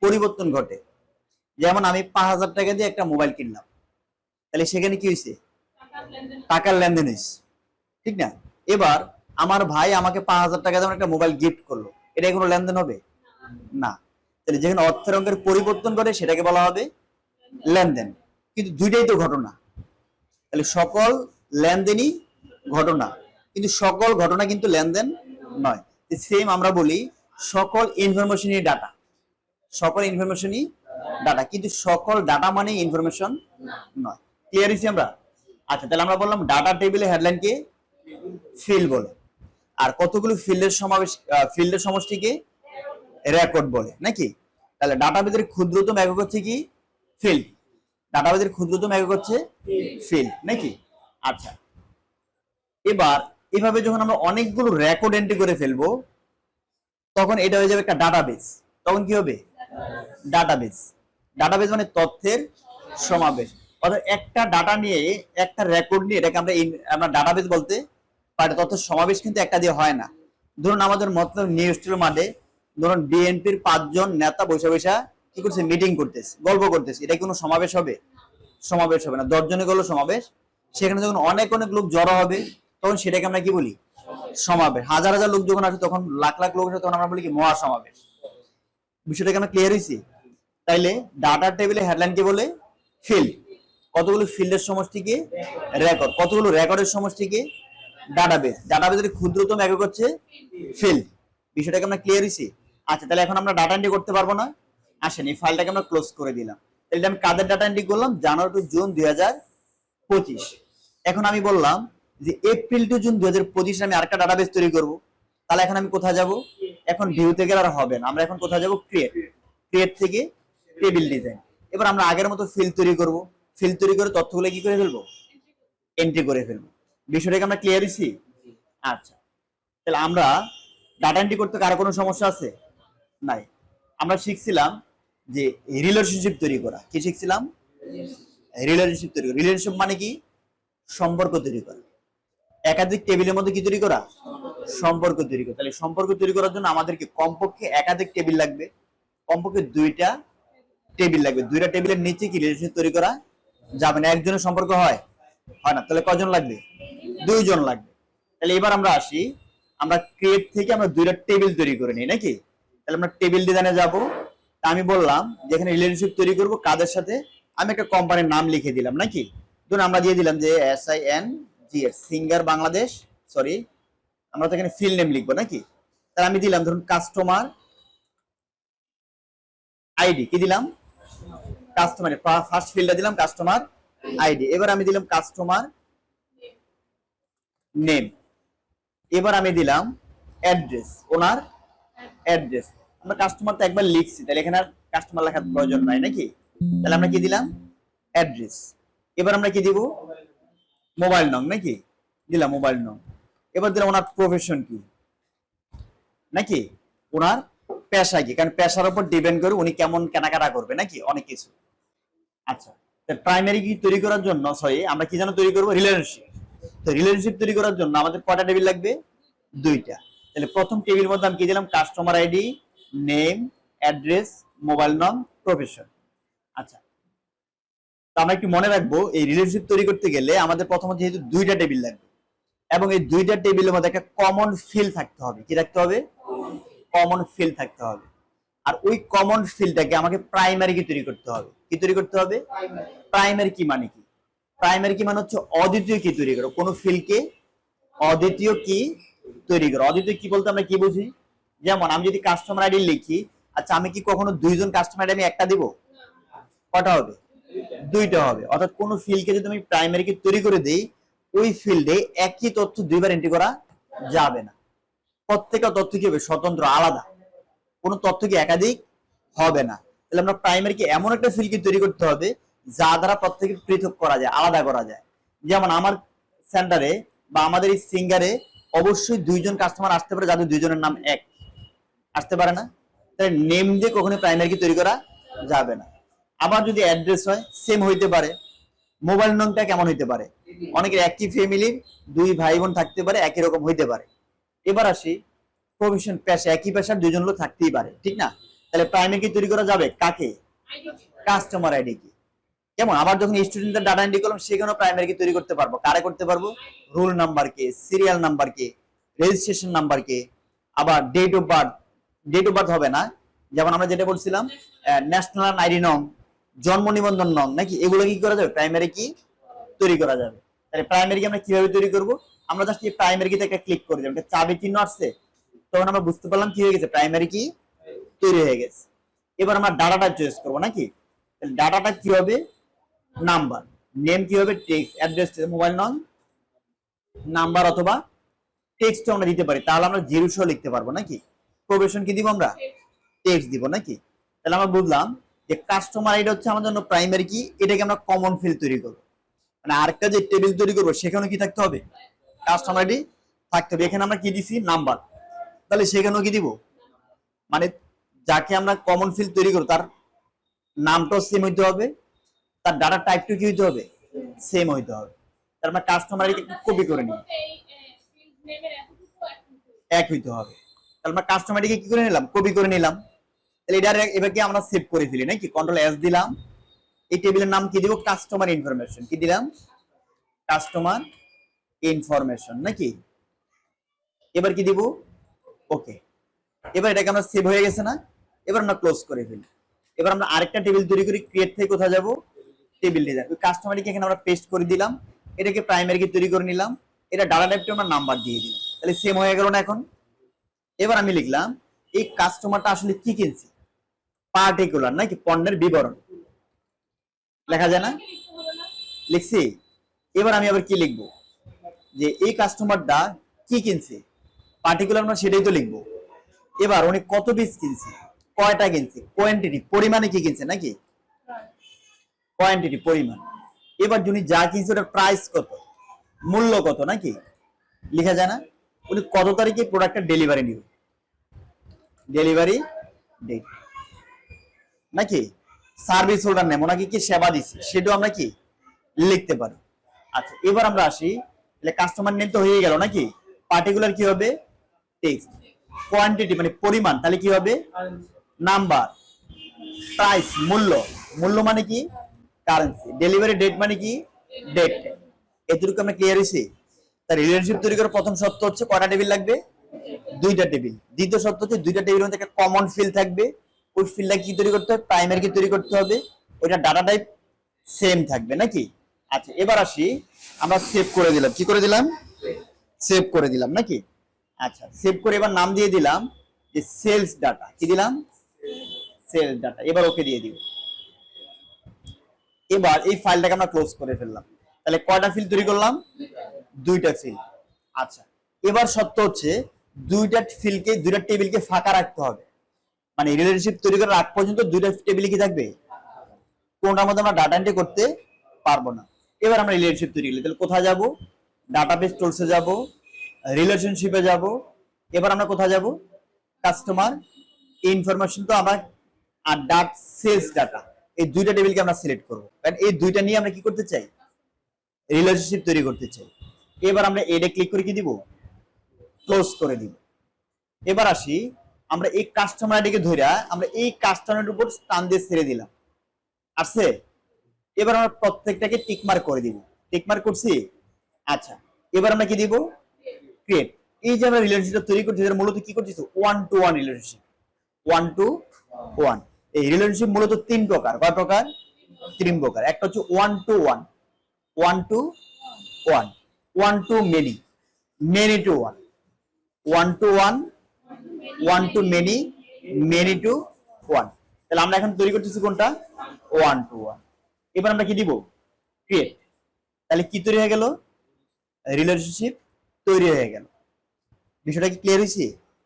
পরিবর্তন ঘটে। যেমন আমি 5,000 টাকা দিয়ে একটা মোবাইল কিনলাম, তাহলে সেখানে কি হয়েছে, টাকার লেনদেন হয়েছে, ঠিক না? এবার আমার ভাই আমাকে 5,000 টাকা দিয়ে একটা মোবাইল গিফট করলো, এটা কোনো লেনদেন হবে না। তাহলে যেখানে অর্থের অঙ্কের পরিবর্তন ঘটে সেটাকে বলা হবে লেনদেন। কিন্তু দুইটাই তো ঘটনা, তাহলে সকল লেনদেনই ঘটনা, কিন্তু সকল ঘটনা কিন্তু লেনদেন নয়। সেম আমরা বলি সকল ইনফরমেশনই ডাটা, সকল ইনফরমেশনই ডাটা, কিন্তু সকল ডাটা মানে ইনফরমেশন নয়। ক্লিয়ার হয়েছি আমরা? আচ্ছা, তাহলে আমরা বললাম ডাটা টেবিলে হেডলাইন কে ফিল্ড বলে, আর কতগুলো ফিল্ডের সমাবেশ, ফিল্ডের সমষ্টিকে রেকর্ড বলে, নাকি? তাহলে ডাটাবেজের ক্ষুদ্রতম একক হচ্ছে কি, ফিল্ড। ডাটাবেজের ক্ষুদ্রতম একক হচ্ছে ফিল্ড, নাকি? আচ্ছা, এবার এভাবে যখন আমরা অনেকগুলো রেকর্ড এন্ট্রি করে ফেলবো তখন এটা হয়ে যাবে একটা ডাটাবেজ। তখন কি হবে, ডাটাবেজ। ডাটাবেজ মানে তথ্যের সমাবেশ। অর্থাৎ একটা ডাটা নিয়ে, একটা রেকর্ড নিয়ে এটাকে আমরা ডাটাবেজ বলতে পারি। তথ্যের সমাবেশ কিন্তু একটা দিয়ে হয় না। ধরুন আমাদের মতলব নিউজ মাঠে ধরুন বিএনপির 5 জন নেতা বসে বসে কি করছে, মিটিং করতেছে, গল্প করতেছে, এটা কোনো সমাবেশ হবে? সমাবেশ হবে না। 10 জনে গেল সমাবেশ, সেখানে যখন অনেক অনেক লোক জড়ো হবে তখন সেটাকে আমরা কি বলি, সমাবেশ। হাজার হাজার লোক যখন আসে, তখন লাখ লাখ লোক আসে, তখন আমরা বলি কি, মহাসমাবেশ। বিষয়টাকে আমরা ক্লিয়ার হয়েছি? তাইলে ডাটা টেবিলে হেডলাইন কে বলে ফিল্ড। কতগুলো ফিল্ডের সমষ্টিকে রেকর্ড, কতগুলো রেকর্ডের সমষ্টিকে ডাটাবেজ। ডাটাবেজের ক্ষুদ্রতম একক হচ্ছে ফিল্ড। বিষয়টাকে আমরা ক্লিয়ার হয়েছি? আচ্ছা, তাহলে এখন আমরা ডাটা এন্ট্রি করতে পারবো না? আসেন, এই ফাইলটাকে আমরা ক্লোজ করে দিলাম। তাহলে আমি কাদের ডাটা এন্ট্রি করলাম, জানুয়ারি টু জুন 2025। এখন আমি বললাম যে এপ্রিল টু জুন 2025 আমি আরেকটা ডাটাবেজ তৈরি করব। তাহলে এখন আমি কোথায় যাব, এখন ভিউতে গেলে আর হবে না, আমরা এখন কোথায় যাব, ক্রিয়েট। ক্রিয়েট থেকে টেবিল ডিজাইন। এবার আমরা আগের মতো ফিল্ড তৈরি করব, ফিল্ড তৈরি করে তথ্যগুলো কি করে ফেলবো, এন্ট্রি করে ফেলবো। বিষয়টাকে আমরা ক্লিয়ার হয়েছি? আচ্ছা, তাহলে আমরা ডাটা এন্ট্রি করতে কারো কোনো সমস্যা আছে? নাই। আমরা শিখছিলাম যে রিলেশনশিপ তৈরি করা। কি শিখছিলাম? রিলেশনশিপ তৈরি করা। রিলেশনশিপ মানে কি, সম্পর্ক তৈরি করা। একাধিক টেবিলের মধ্যে কি তৈরি করা, সম্পর্ক তৈরি করা। তাহলে সম্পর্ক তৈরি করার জন্য আমাদেরকে কমপক্ষে একাধিক টেবিল লাগবে, কমপক্ষে 2টা টেবিল লাগবে। 2টা টেবিলের নিচে কি রিলেশনশিপ তৈরি করা যাবে না। একজনের সম্পর্ক হয় হয় না, তাহলে কজন লাগবে, 2 জন লাগবে। তাহলে এবার আমরা আসি, আমরা ক্রিয়েট থেকে আমরা 2টা টেবিল তৈরি করে নিই, নাকি? তাহলে আমরা টেবিল ডিজাইনে যাব। আমি বললাম যেখানে রিলেশনশিপ তৈরি করব কাদের সাথে, আমি একটা কোম্পানির নাম লিখে দিলাম, নাকি? ধরুন আমরা দিয়ে দিলাম যে SINGS, সিঙ্গার বাংলাদেশ, সরি, আমরা তো এখানে ফিল্ড নেম লিখবো, নাকি? তাহলে আমি দিলাম ধরুন কাস্টমার আইডি। কি দিলাম, কাস্টমার। ফার্স্ট ফিল্ডে দিলাম কাস্টমার আইডি। এবার আমি দিলাম কাস্টমার নেম। এবার আমি দিলাম অ্যাড্রেস, ওনার অ্যাড্রেস। আমরা কাস্টমার তো একবার লিখছি, তাহলে এখানে আর কাস্টমার লেখার প্রয়োজন নাই নাকি? তাহলে আমরা কি দিলাম? অ্যাড্রেস। এবার আমরা কি দিব? মোবাইল নং নাকি? দিলাম মোবাইল নং। এবার দিলাম ওনার প্রফেশন কি নাকি, ওনার পেশা কি, কারণ পেশার উপর ডিপেন্ড করে উনি কেমন কেনাকাটা করবে নাকি, অনেক কিছু। আচ্ছা, প্রাইমারি কি তৈরি করার জন্য, সরি আমরা কি যেন তৈরি করবো? রিলেশনশিপ। তো রিলেশনশিপ তৈরি করার জন্য আমাদের কয়টা টেবিল লাগবে? দুইটা। তাহলে প্রথম টেবিলের মধ্যে আমি কি দিলাম? Customer ID, name, address, mobile নং, প্রফেশন। আচ্ছা, তো আমরা একটু মনে রাখবো এই রিলেশনশিপ তৈরি করতে গেলে আমাদের প্রথমত যেহেতু দুইটা টেবিল লাগবে, এবং এই দুইটা টেবিলের মধ্যে একটা কমন ফিল থাকতে হবে। কি থাকতে হবে? কমন ফিল থাকতে হবে। আর ওই কমন ফিলটাকে আমাকে প্রাইমারি কি তৈরি করতে হবে। কি তৈরি করতে হবে? প্রাইমারি কি মানে কি? প্রাইমারি কি মানে হচ্ছে অদ্বিতীয় কি তৈরি করো, কোন ফিলকে অদ্বিতীয় কি তৈরি করো। অদ্বিতীয় কি বলতে আমরা কি বুঝি? যেমন আমি যদি কাস্টমার আইডি লিখি, আচ্ছা আমি কি কখনো দুইজন কাস্টমার আইডি আমি একটা দিব? কটা হবে? দুইটা হবে। অর্থাৎ কোন ফিল্ডকে যদি আমি প্রাইমারি কি তৈরি করে দেই, ওই ফিল্ডে একই তথ্য দুইবার এন্ট্রি করা যাবে না। প্রত্যেকটা তথ্য কি হবে? স্বতন্ত্র, আলাদা। কোন তথ্য কি একাধিক হবে না। তাহলে আমরা প্রাইমারি কি এমন একটা ফিল্ড কি তৈরি করতে হবে যা দ্বারা প্রত্যেকে পৃথক করা যায়, আলাদা করা যায়। যেমন আমার সেন্টারে বা আমাদের এই সিঙ্গারে অবশ্যই দুইজন কাস্টমার আসতে পারে যাদের দুইজনের নাম এক, আসতে পারে না? তাহলে নেম দিয়ে কখনো প্রাইমারি কি তৈরি করা যাবে না। আবার যদি অ্যাড্রেস হয়, সেম হইতে পারে। মোবাইল নম্বরটা কেমন হইতে পারে? অনেকের একই ফ্যামিলির দুই ভাই বোন থাকতে পারে, একই রকম হইতে পারে। এবার আসি প্রফেশন, পেশা, একই পেশার দুইজন লোক থাকতেই পারে, ঠিক না? তাহলে প্রাইমারি কি তৈরি করা যাবে কাকে? কাস্টমার আইডি কি। যেমন আবার যখন স্টুডেন্টের ডাটা এন্ট্রি করলাম, সেখানেও প্রাইমারি কি তৈরি করতে পারবো। কারে করতে পারবো? রোল নাম্বার কে, সিরিয়াল নাম্বার কে, রেজিস্ট্রেশন নাম্বার কে, আবার date of birth. Date of birth হবে না, যেমন আমরা যেটা বলছিলাম ন্যাশনাল আইডি নং, জন্ম নিবন্ধন নং নাকি, এগুলো কি করা যাবে? প্রাইমারি কি তৈরি করা যাবে। তাহলে প্রাইমারি কি আমরা কিভাবে তৈরি করব? আমরা জাস্ট এই প্রাইমারি কিতে একটা ক্লিক করে দেব, একটা চাবি চিহ্ন আসছে, তখন আমরা বুঝতে পারলাম কি হয়ে গেছে, প্রাইমারি কি তৈরি হয়ে গেছে। এবার আমরা ডাটাটা চয়েস করব নাকি। তাহলে ডাটাটা কি হবে? নাম্বার। নেম কি হবে? টেক্সট। অ্যাড্রেস, মোবাইল নং, নাম্বার অথবা টেক্সট আমরা দিতে পারি, তাহলে আমরা জিরো সহ লিখতে পারবো নাকি। প্রফেশন কি দিব? আমরা টেক্সট দিব নাকি। তাহলে আমরা বুঝলাম যে কাস্টমার আইডি হচ্ছে আমাদের জন্য প্রাইমারি কি, এটাকে আমরা কমন ফিল্ড তৈরি করব। মানে আরেকটা যে টেবিল তৈরি করবো সেখানে কি থাকতে হবে? কাস্টমার আইডি থাকতে হবে। এখানে আমরা কি দিছি? নাম্বার। তাহলে সেখানেও কি দিব? মানে যাকে আমরা কমন ফিল্ড তৈরি করব তার নামটাও সেম হইতে হবে, তার ডাটা টাইপটা কি হইতে হবে? সেম হইতে হবে। তার মানে কাস্টমার আইডি কপি করে নিই, এক হইতে হবে। তাহলে আমরা কাস্টমার আইডি কি করে নিলাম? কপি করে নিলাম। তাহলে এটা এবার কি আমরা সেভ করে ফেলি নাকি, কন্ট্রোল এস দিলাম। এই টেবিলের নাম কি দিব? Customer information. কি দিলাম? কাস্টমার ইনফরমেশন নাকি। এবার কি দিব? ওকে। এবার এটাকে আমরা সেভ হয়ে গেছে না, এবার আমরা ক্লোজ করে ফেলি। এবার আমরা আরেকটা টেবিল তৈরি করি। ক্রিয়েট থেকে কোথায় যাব? Table design. ওই কাস্টমারকে এখানে আমরা পেস্ট করে দিলাম, এটাকে প্রাইমারি কি তৈরি করে নিলাম, এটা ডাটা টাইপটা আমরা নাম্বার দিয়ে দিলাম। তাহলে সেম হয়ে গেল না এখন। এবার আমি লিখলাম এই কাস্টমারটা আসলে কি কিনছে, পার্টিকুলার নাকি, পণ্যের বিবরণ লেখা যায় না? লিখছি। এবার আমি আবার কি লিখবো? যে এই কাস্টমারটা কি কিনছে, পার্টিকুলার আমরা সেটাই তো লিখবো। এবার উনি কত পিস কিনছে, কয়টা কিনছে, কোয়ান্টিটি, পরিমাণে কি কিনছে নাকি, কোয়ান্টিটি, পরিমাণ। এবার উনি যা কিনছে ওটার প্রাইস কত, মূল্য কত নাকি, লেখা যায় না? উনি কত তারিখে প্রোডাক্টের ডেলিভারি নিবে, ডেলিভারি ডেট নাকি, সার্ভিস হোল্ডার নেম, ওনাকে কি সেবা দিচ্ছে সেটাও আমরা কি লিখতে পারি। আচ্ছা, এবার আমরা আসি। তাহলে কাস্টমার নেম তো হয়ে গেল নাকি। পার্টিকুলার কি হবে? টেক্সট। কোয়ান্টিটি মানে পরিমাণ, তাহলে কি হবে? নাম্বার। প্রাইস মূল্য, মূল্য মানে কি? কারেন্সি। ডেলিভারি ডেট মানে কি? ডেট। এতটুকু আমরা ক্লিয়ার হয়েছি। তার রিলেশনশিপ তৈরি করার প্রথম শর্ত হচ্ছে কয়টা টেবিল লাগবে? দুইটা টেবিল। দ্বিতীয় শর্ত হচ্ছে দুইটা টেবিলের মধ্যে একটা কমন ফিল্ড থাকবে। ওই ফিল্ডটা কি তৈরি করতে হবে? প্রাইমারি কি তৈরি করতে হবে, ওইটা ডাটা টাইপ সেম থাকবে নাকি। আচ্ছা, এবার আসি আমরা সেভ করে দিলাম। কি করে দিলাম? সেভ করে দিলাম নাকি। আচ্ছা, সেভ করে এবার নাম দিয়ে দিলাম যে সেলস ডাটা। কি দিলাম? Sales data. এবার ওকে দিয়ে দিব। এবার এই ফাইলটাকে আমরা ক্লোজ করে ফেললাম। তাহলে কয়টা ফিল্ড তৈরি করলাম? দুইটা ফিল্ড। আচ্ছা, এবার সত্য হচ্ছে দুইটা ফিল্ডকে, দুইটা টেবিলকে ফাঁকা রাখতে হবে। মানে রিলেশনশিপ তৈরি করার আগ পর্যন্ত দুইটা টেবিলে কি থাকবে, কোনটার মধ্যে আমরা ডাটা এন্ট্রি করতে পারবো না। এবার আমরা রিলেশনশিপ তৈরি করলে তাহলে কোথায় যাব, ডাটাবেস টুলসে যাব, রিলেশনশিপে যাব। এবার আমরা কোথায় যাব, কাস্টমার ইনফরমেশন তো আমরা আর ডাট সেলস ডাটা, এই দুইটা টেবিলকে আমরা সিলেক্ট করব, কারণ এই দুইটা নিয়ে আমরা কি করতে চাই, রিলেশনশিপ তৈরি করতে চাই। এবার আমরা এডে ক্লিক করে কি দিব, ক্লোজ করে দিব। এবার আসি, আমরা এই কাস্টমার আইডিকে ধরে আমরা এই কাস্টমারের উপর স্থান দিয়ে ছেড়ে দিলাম, আসছে। এবার আমরা প্রত্যেকটাকে টিকমার্ক করে দিব, টিকমার্ক করছি। আচ্ছা, এবার আমরা কি দিব, ক্রিয়েট। এই যে আমরা রিলেশনশিপ তৈরি করছি, এটা মূলত কি করছি, one to one relationship, one to one. এই রিলেশনশিপ মূলত তিন প্রকার, কয় প্রকার, তিন প্রকার। একটা হচ্ছে one to one, one to one, one to many, many to one, one to one, one to many, many to one. তাহলে আমরা এখন তৈরি করতেছি কোনটা, ওয়ান টু ওয়ান। এবার আমরা কি দিব, ক্রিয়েট। তাহলে কি তৈরি হয়ে গেল, রিলেশনশিপ তৈরি হয়ে গেল। বিষয়টা কি ক্লিয়ার হয়েছে?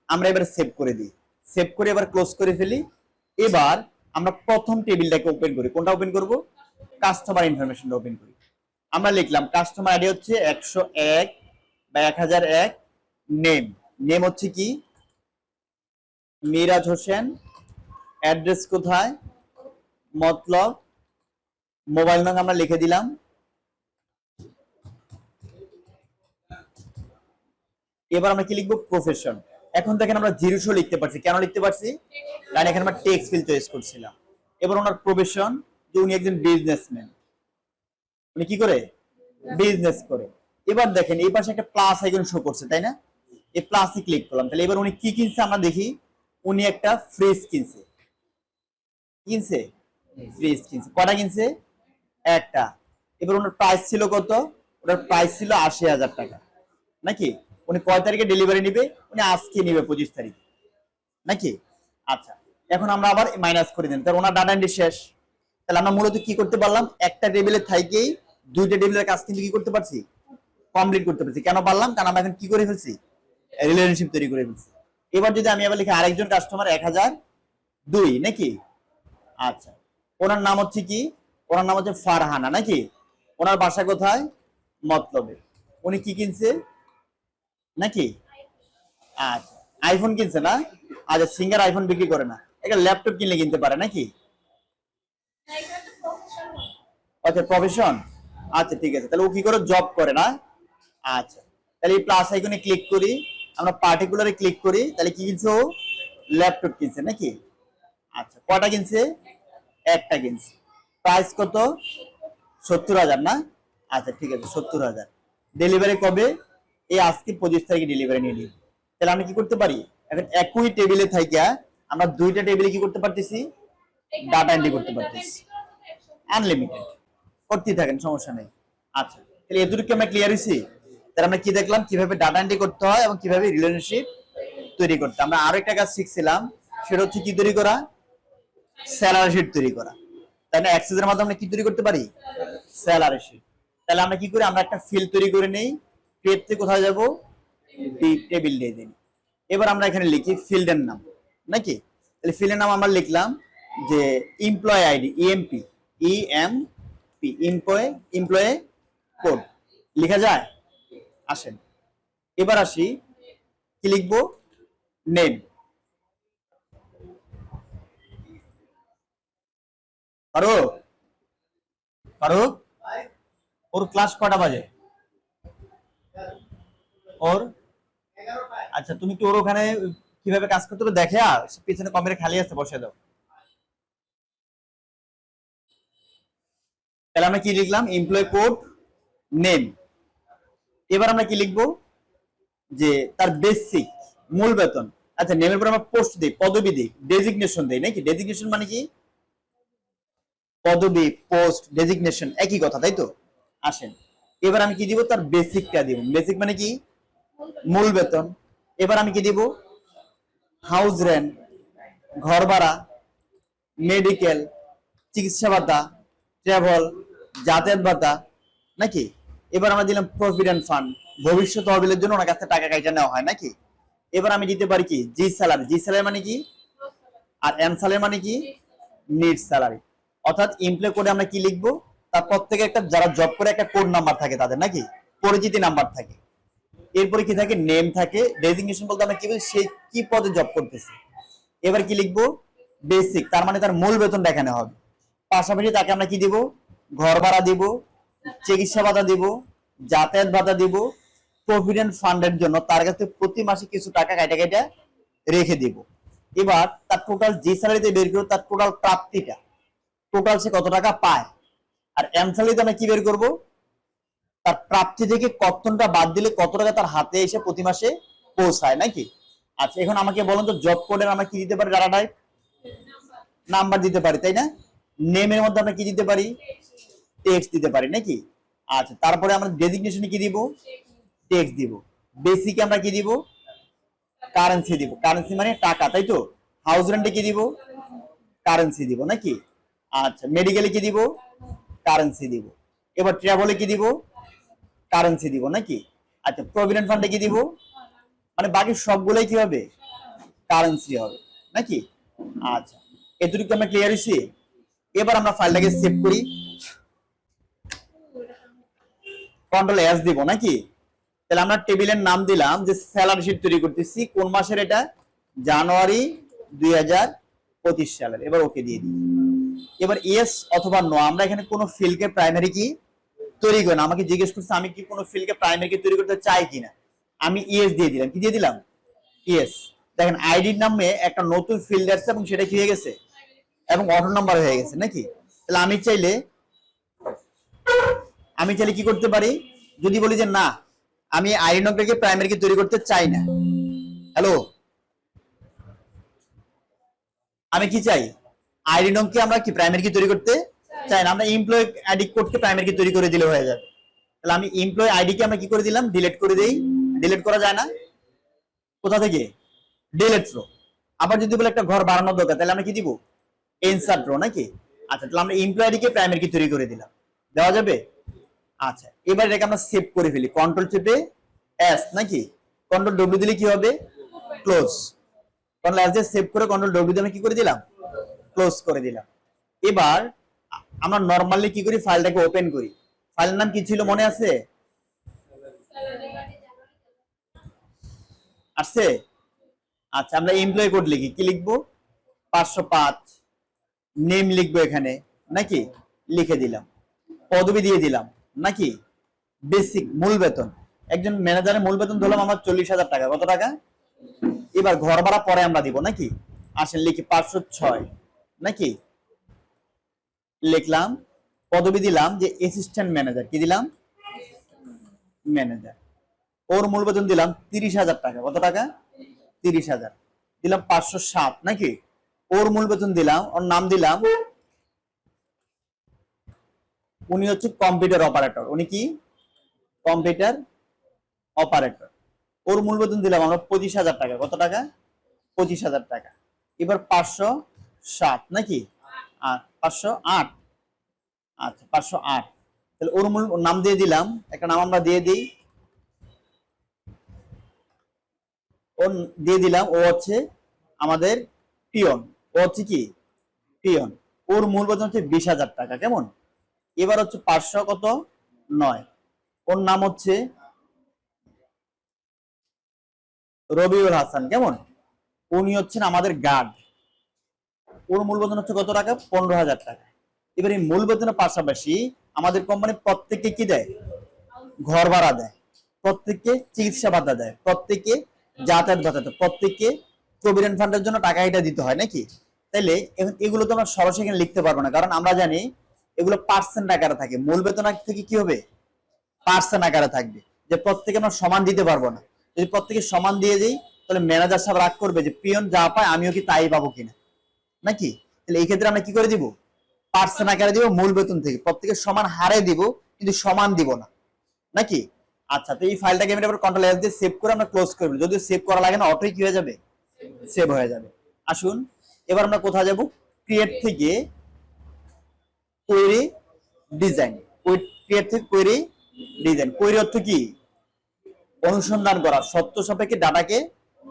আমরা এবার সেভ করে দিই, সেভ করে এবার ক্লোজ করে ফেলি। এবার আমরা প্রথম টেবিলটাকে ওপেন করি, কোনটা ওপেন করব, কাস্টমার ইনফরমেশনটা ওপেন করি। আমরা লিখলাম কাস্টমার আইডি হচ্ছে 101 বা 1001, নেম, নেম হচ্ছে কি মিরাজ হোসেন, অ্যাড্রেস কোথায়, মতলব, মোবাইল নম্বর আমরা লিখে দিলাম। এবার আমরা কি লিখবো, প্রফেশন। এখন দেখেন আমরা জিরো লিখতে পারছি, কেন লিখতে পারছি, কারণ এখানে আমরা টেক্সট ফিল্ড চয়েস করছিলাম। এবার ওনার প্রফেশন, যে উনি একজন বিজনেসম্যান, উনি কি করে, বিজনেস করে। এবার দেখেন এই পাশে একটা প্লাস আইকন শো করছে, তাই না, এই প্লাসে ক্লিক করলাম। তাহলে এবার উনি কি কিনছে আমরা দেখি, উনি একটা ফ্রিজ কিনছে, কিনছে ফ্রিজ কিনছে, কটা কিনছে, একটা। এবার ওনার প্রাইস ছিল কত, ওনার প্রাইস ছিল 80,000 টাকা, নাকি। উনি কয় তারিখে ডেলিভারি নিবে, উনি আজকে নিবে 25 তারিখ, নাকি। আচ্ছা, এখন আমরা আবার মাইনাস করে দিন, তার ওনার ডাটা এন্ট্রি শেষ। তাহলে আমরা মূলত কি করতে পারলাম, একটা টেবিলে থাইকেই দুইটা টেবিলের কাজ কিন্তু কি করতে পারছি, কমপ্লিট করতে পারছি। কেন পারলাম, কারণ আমরা এখন কি করে ফেলছি, রিলেশনশিপ তৈরি করে ফেলছি। এবার যদি আমি আবার লিখি আরেকজন কাস্টমার 1002, নাকি। আচ্ছা, ওনার নাম হচ্ছে কি, ওনার নাম হচ্ছে ফারহানা, নাকি। ওনার বাসা কোথায়, মতলবে। উনি কি কিনছে, নাকি। আচ্ছা, আইফোন কিনছে না। আচ্ছা, সিঙ্গার আইফোন বিক্রি করে না, একটা ল্যাপটপ কিনলে কিনতে পারে, নাকি। আচ্ছা, প্রফেশন। আচ্ছা, ঠিক আছে, তাহলে ও কি করে, জব করে না। আচ্ছা, তাহলে এই প্লাস আইকনে ক্লিক করি, আমরা পার্টিকুলারে ক্লিক করি, তাহলে কি কিনছে, ও ল্যাপটপ কিনছে, নাকি। আচ্ছা, কটা কিনছে, একটা কিনছে। প্রাইস কত, 70,000 না। আচ্ছা, ঠিক আছে, 70,000। ডেলিভারি কবে, এই আজকে 25 তারিখে ডেলিভারি নিয়ে নিই। তাহলে আমি কি করতে পারি, এখন একই টেবিলে থাইকা আমরা দুইটা টেবিলে কি করতে পারতেছি, ডাটা এন্ট্রি করতে পারতেছি, আনলিমিটেড করতেই থাকেন, সমস্যা নেই। আচ্ছা, তাহলে এতটুকু আমরা ক্লিয়ার হয়েছি। তাহলে আমরা কি দেখলাম, কিভাবে ডাটা এন্ট্রি করতে হয় এবং কিভাবে রিলেশনশিপ তৈরি করতে। আমরা আরো একটা কাজ শিখছিলাম, সেটা হচ্ছে কি তৈরি করা, স্যালারি শিট তৈরি করা, তাই না। অ্যাক্সেসের মাধ্যমে আমরা কি তৈরি করতে পারি, স্যালারি শিট। তাহলে আমরা কি করি, আমরা একটা ফিল্ড তৈরি করে নেই, ক্রিয়েট থেকে কোথায় যাব, টেবিল দিয়ে দিই। এবার আমরা এখানে লিখি ফিল্ডের নাম, নাকি। তাহলে ফিল্ডের নাম আমরা লিখলাম যে employee ID, EMP, EMP, employee code লেখা যায়। আসেন, এবার আসি, কি লিখবো, নেম। ফারুক, ফারুক, ওর ক্লাস কটা বাজে, ওর, আচ্ছা, তুমি কি ওর ওখানে কিভাবে কাজ করতে হবে দেখে, আর পিছনে কম্পিউটার খালি আছে, বসে দাও। তাহলে আমরা কি লিখলাম, এমপ্লয় কোড, নেম। এবার আমরা কি লিখবো, যে তার বেসিক, মূল বেতন। আচ্ছা, নেমের পর আমরা পোস্ট দিই, পদবি দিই, ডেজিগনেশন দিই, নাকি। ডেজিগনেশন মানে কি, পদবি, পোস্ট, ডেজিগনেশন একই কথা, তাই তো। আসেন, এবার আমি কি দিব, তার বেসিকটা দিব। বেসিক মানে কি, মূল বেতন। এবার আমি কি দিব, হাউস রেন্ট, ঘর ভাড়া, মেডিকেল, চিকিৎসা ভাতা, ট্রাভেল, যাতায়াত ভাতা, নাকি। এবার আমরা দিলাম প্রভিডেন্ট ফান্ড, ভবিষ্যৎ তহবিলের জন্য ওনার কাছে টাকা কাইটা নেওয়া হয়, নাকি। এবার আমি দিতে পারি কি জি স্যালারি, জি স্যালারি মানে কি, আর এন স্যালারি মানে কি নিট স্যালারি। অর্থাৎ এমপ্লয় কোডে আমরা কি লিখবো, তার প্রত্যেকে একটা, যারা জব করে একটা কোড নাম্বার থাকে তাদের, নাকি পরিচিতি নাম্বার থাকে। এরপরে কি থাকে, নেম থাকে। ডেজিগনেশন বলতে আমরা কি বলি, সে কি পদে জব করতেছে। এবার কি লিখবো, বেসিক, তার মানে তার মূল বেতন দেখানো হবে। পাশাপাশি তাকে আমরা কি দিব, ঘর ভাড়া দিব, চিকিৎসা ভাতা দিব, যাতায়াত ভাতা দিব, প্রভিডেন্ট ফান্ডের জন্য তার কাছে প্রতি মাসে কিছু টাকা কাটা কাটা রেখে দিব। এবার তার টোটাল যে স্যালারিতে বের করবো তার টোটাল প্রাপ্তিটা, টোটাল সে কত টাকা পায়। আর এম স্যালারিতে আমরা কি বের করবো, তার প্রাপ্তি থেকে কতটা বাদ দিলে কত টাকা তার হাতে এসে প্রতি মাসে পৌঁছায়, নাকি। আচ্ছা, এখন আমাকে বলুন তো জব কোডের আমরা কি দিতে পারি, ডাটা টাইপ নাম্বার দিতে পারি, তাই না। নেমের মধ্যে আমরা কি দিতে পারি, টেক্সট দিতে পারি, নাকি। আচ্ছা, তারপরে আমরা ডেজিগনেশনে কি দিব, টেক্সট দিব। বেসিকে আমরা কি দিব, কারেন্সি দিব, কারেন্সি মানে টাকা, তাই তো। হাউস রেন্টে কি দিব, কারেন্সি দিব, নাকি। আচ্ছা, মেডিকেলে কি দিব, কারেন্সি দিব। এবার ট্রাভেলে কি দিব, কারেন্সি দিব, নাকি। আচ্ছা, প্রভিডেন্ট ফান্ডে কি দিব, মানে বাকি সবগুলোই কি হবে, কারেন্সি হবে, নাকি। আচ্ছা, এতটুকু আমরা ক্লিয়ার হইছি। এবার আমরা ফাইলটাকে সেভ করি, কন্ট্রোল এস দিব, নাকি। তাহলে আমরা টেবিলের নাম দিলাম যে স্যালারি শিট তৈরি করতেছি, কোন মাসের এটা, জানুয়ারি 2025 সালের। এবার ওকে দিয়ে দিই। এবার ইয়েস অথবা নো, আমরা এখানে কোনো ফিল্ডকে প্রাইমারি কি তৈরি করি না। আমাকে জিজ্ঞেস করছে আমি কি কোনো ফিল্ডকে প্রাইমারি কি তৈরি করতে চাই কিনা, আমি ইয়েস দিয়ে দিলাম। কি দিয়ে দিলাম, ইয়েস। দেখেন আইডির নামে একটা নতুন ফিল্ড আসছে এবং সেটা কি হয়ে গেছে, এবং অটো নাম্বার হয়ে গেছে, নাকি। তাহলে আমি চাইলে কি করতে পারি, যদি বলি যে না আমি আইডি নম্বরকে প্রাইমারি কি তৈরি করতে চাই না, হ্যালো, আমি কি চাই, আইডি নম্বরকে আমরা কি প্রাইমারি কি তৈরি করতে চাই না, আমরা এমপ্লয় আইডি কোডকে প্রাইমারি কি তৈরি করে দিলে হয়ে যাবে। তাহলে আমি এমপ্লয় আইডি কে আমরা কি করে দিলাম, ডিলিট করে দেই। ডিলিট করা যায় না, কোথা থেকে, ডিলিট রো। আবার যদি বলে একটা ঘর বাড়ানোর দরকার, তাহলে আমরা কি দিব, ইনসার্ট রো, নাকি। আচ্ছা, তাহলে আমরা এমপ্লয় আইডি কে প্রাইমারি কি তৈরি করে দিলাম, দেওয়া যাবে। আচ্ছা, এবার এটাকে আমরা সেভ করে ফেলি, কন্ট্রোল চেপে এস, নাকি। কন্ট্রোল ডব্লিউ দিলে কি হবে, ক্লোজ। কন্ট্রোল এস দিয়ে সেভ করে কন্ট্রোল ডব্লিউ দিয়ে আমি কি করে দিলাম, ক্লোজ করে দিলাম। এবার আমরা নরমালি কি করি, ফাইলটাকে ওপেন করি। ফাইলের নাম কি ছিল মনে আছে, আসছে। আচ্ছা, আমরা এমপ্লয় কোড লিখি, কি লিখবো, 505, নেম লিখবো এখানে, নাকি, লিখে দিলাম। পদবি দিয়ে দিলাম, নাকি। বেসিক মূল বেতন, একজন ম্যানেজারের মূল বেতন ধরলাম আমার 40,000 টাকা, কত টাকা। এবার ঘর ভাড়া পরে আমরা দিব, নাকি। আসেন লিখি 506, নাকি, লিখলাম। পদবি দিলাম যে অ্যাসিস্ট্যান্ট ম্যানেজার, কি দিলাম, ম্যানেজার। ওর মূল বেতন দিলাম 30,000 টাকা, কত টাকা, 30,000 দিলাম। 507, নাকি। ওর মূল বেতন দিলাম, ওর নাম দিলাম, উনি হচ্ছে কম্পিউটার অপারেটর, উনি কি কম্পিউটার অপারেটর। ওর মূল বেতন দিলাম আমরা 25,000 টাকা, কত টাকা, 25,000 টাকা। এবার 507, নাকি, আর 508, আচ্ছা 508। তাহলে ওর মূল নাম দিয়ে দিলাম, একটা নাম আমরা দিয়ে দিই, ওর দিয়ে দিলাম, ও হচ্ছে আমাদের পিয়ন, ও হচ্ছে কি পিয়ন। ওর মূল বেতন হচ্ছে 20,000 টাকা, কেমন। এবার হচ্ছে 509, ওর নাম হচ্ছে রবিউল হাসান, কেমন। উনি হচ্ছেন আমাদের গার্ড, ওর মূল বেতন হচ্ছে কত টাকা, 15,000 টাকা। এবার এই মূল বেতনের পাশাপাশি আমাদের কোম্পানি প্রত্যেককে কি দেয়, ঘর ভাড়া দেয়, প্রত্যেককে চিকিৎসা ভাতা দেয়, প্রত্যেককে যাতায়াত ভাতা দেয়, প্রত্যেককে প্রভিডেন্ট ফান্ডের জন্য টাকা এটা দিতে হয়, নাকি। তাইলে এগুলো তো আমরা সরাসরি এখানে লিখতে পারবো না, কারণ আমরা জানি এগুলো পার্সেন্ট আকারে থাকে। মূল বেতন থেকে কি হবে, পার্সেন্ট আকারে থাকবে, যে প্রত্যেকে আমরা সমান দিতে পারবো না। যদি প্রত্যেকে সমান দিয়ে দিই তাহলে ম্যানেজার সাহেব রাগ করবে যে পিয়ন যা পায় আমিও কি তাই পাবো কিনা, নাকি। তাহলে এই ক্ষেত্রে আমরা কি করে দিব, পার্সেন্ট আকারে দিব, মূল বেতন থেকে প্রত্যেকে সমান হারে দিব, কিন্তু সমান দিব না, নাকি। আচ্ছা, তো এই ফাইলটাকে আমি এবার কন্ট্রোল এস দিয়ে সেভ করে আমরা ক্লোজ করব। যদিও সেভ করা লাগে না, অটোই কি হয়ে যাবে, সেভ হয়ে যাবে। আসুন এবার আমরা কোথায় যাব, ক্রিয়েট থেকে কোয়েরি ডিজাইন, ক্রিয়েট থেকে কোয়েরি ডিজাইন। কোয়েরি অর্থ কি, অনুসন্ধান করা, সত্য সাপেক্ষে ডাটাকে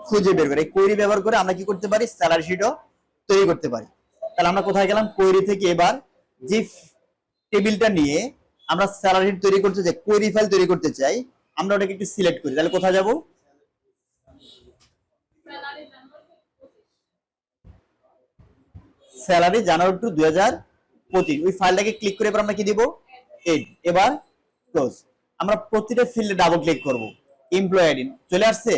খুঁজে বের করে, এই কোয়েরি ব্যবহার করে আমরা কি করতে পারি, স্যালারি শিটও তৈরি করতে পারি। তাহলে আমরা কোথায় গেলাম, কোয়েরি থেকে এবার যে টেবিলটা নিয়ে আমরা স্যালারি শিট তৈরি করতে চাই, কোয়েরি ফাইল তৈরি করতে চাই, আমরা ওটাকে একটু সিলেক্ট করি। তাহলে কোথায় যাব, স্যালারি জানুয়ারি টু 2025, ওই ফাইলটাকে ক্লিক করে এবার আমরা কি দিব, এড, এবার ক্লোজ। আমরা প্রতিটা ফিল্ডে ডাবল ক্লিক করব, এমপ্লয়ি আইডি চলে আসছে,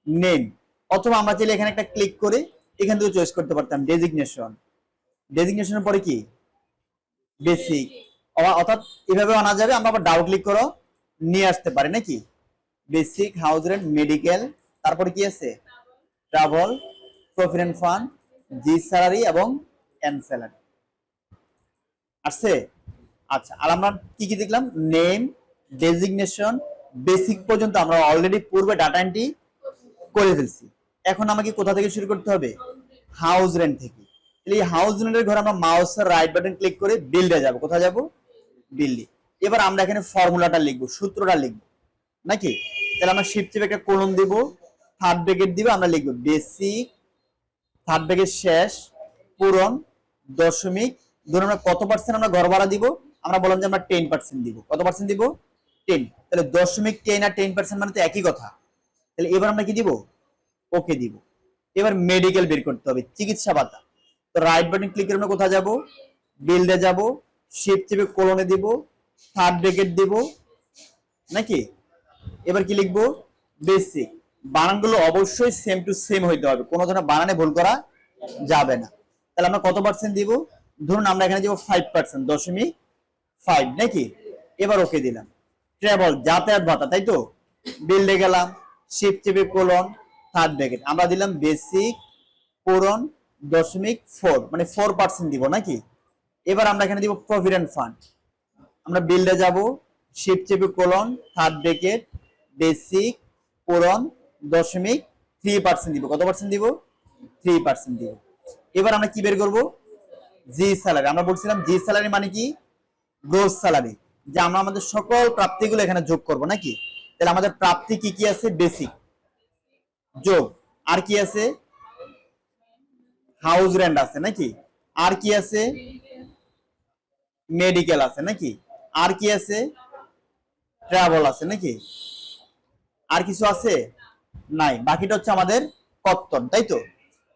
নেম, অথবা আমরা চাইলে এখানে একটা ক্লিক করে এখান থেকে চয়েস করতে পারতাম ডেজিগনেশন, ডেজিগনেশনের পরে কি বেসিক, অর্থাৎ এভাবে আনা যাবে। আমরা আবার ডাবল ক্লিক করো নিয়ে আসতে পারি নাকি, বেসিক, হাউস রেন্ট, মেডিকেল, তারপরে কি আছে, ট্রাভেল, প্রভিডেন্ট ফান্ড, জি স্যালারি এবং এন স্যালারি আসছে। আচ্ছা, আর আমরা কি কি দেখলাম, নেম, ডেজিগনেশন, বেসিক পর্যন্ত আমরা অলরেডি পূর্বে ডাটা এন্ট্রি করে ফেলছি। এখন আমাকে কোথা থেকে শুরু করতে হবে, হাউস রেন্ট থেকে। এই হাউস রেন্টের ঘরে আমরা মাউসের রাইট বাটন ক্লিক করে বিল্ডে যাব, কোথায় যাব, বিল্ডে। এবার আমরা এখানে ফর্মুলাটা লিখবো, সূত্রটা লিখবো নাকি। তাহলে আমরা শিফট চেপে একটা কলম দিব, থার্ড ব্র্যাকেট দিব, আমরা লিখবো বেসিক, থার্ড ব্র্যাকেট শেষ, পূরণ, দশমিক, ধরুন আমরা কত পার্সেন্ট আমরা ঘর ভাড়া দিব, আমরা বললাম যে আমরা 10% দিব। কত পার্সেন্ট দিব, 10। তাহলে দশমিক 10 আর 10% মানে তো একই কথা। তাহলে এবার আমরা কি দিব, ওকে দিব। এবার মেডিকেল বের করতে হবে, চিকিৎসা ভাতা। তো রাইট বাটন ক্লিক করে আমরা কোথায় যাব, বিল্ডে যাব, শিফট চেপে কোলনে দিব, থার্ড ব্র্যাকেট দিব নাকি। এবার কি লিখবো, বেসিক। বানানগুলো অবশ্যই সেম টু সেম হইতে হবে, কোনো ধরনের বানানে ভুল করা যাবে না। তাহলে আমরা কত পার্সেন্ট দিব, ধরুন আমরা এখানে দিব 5%, 0.5 নাকি। এবার ওকে দিলাম। ট্রাভেল, যাতায়াত ভাতা, তাই তো, বিল্ডে গেলাম, শিফট চেপে কোলন, থার্ড ব্র্যাকেট, আমরা দিলাম বেসিক, পূরণ, 0.4 মানে 4% দিব নাকি। এবার আমরা এখানে দিব প্রভিডেন্ট ফান্ড, আমরা বিল্ডে যাব, শিফট চেপে কোলন, থার্ড ব্র্যাকেট, বেসিক, পূরণ, 0.3% দিব। কত পার্সেন্ট দিব, 3% দিব। এবার আমরা কি বের করব, জি স্যালারি। আমরা বলছিলাম জি স্যালারি মানে কি, গ্রোস স্যালারি, যে আমরা আমাদের সকল প্রাপ্তিগুলো এখানে যোগ করব নাকি। তাহলে আমাদের প্রাপ্তি কি কি আছে, বেসিক যোগ, আর কি আছে, হাউস রেন্ট আছে নাকি, আর কি আছে, মেডিকেল আছে নাকি, আর কি আছে, ট্রাভেল আছে নাকি, আর কিছু আছে নাই, বাকিটা হচ্ছে আমাদের কর্তন, তাই তো।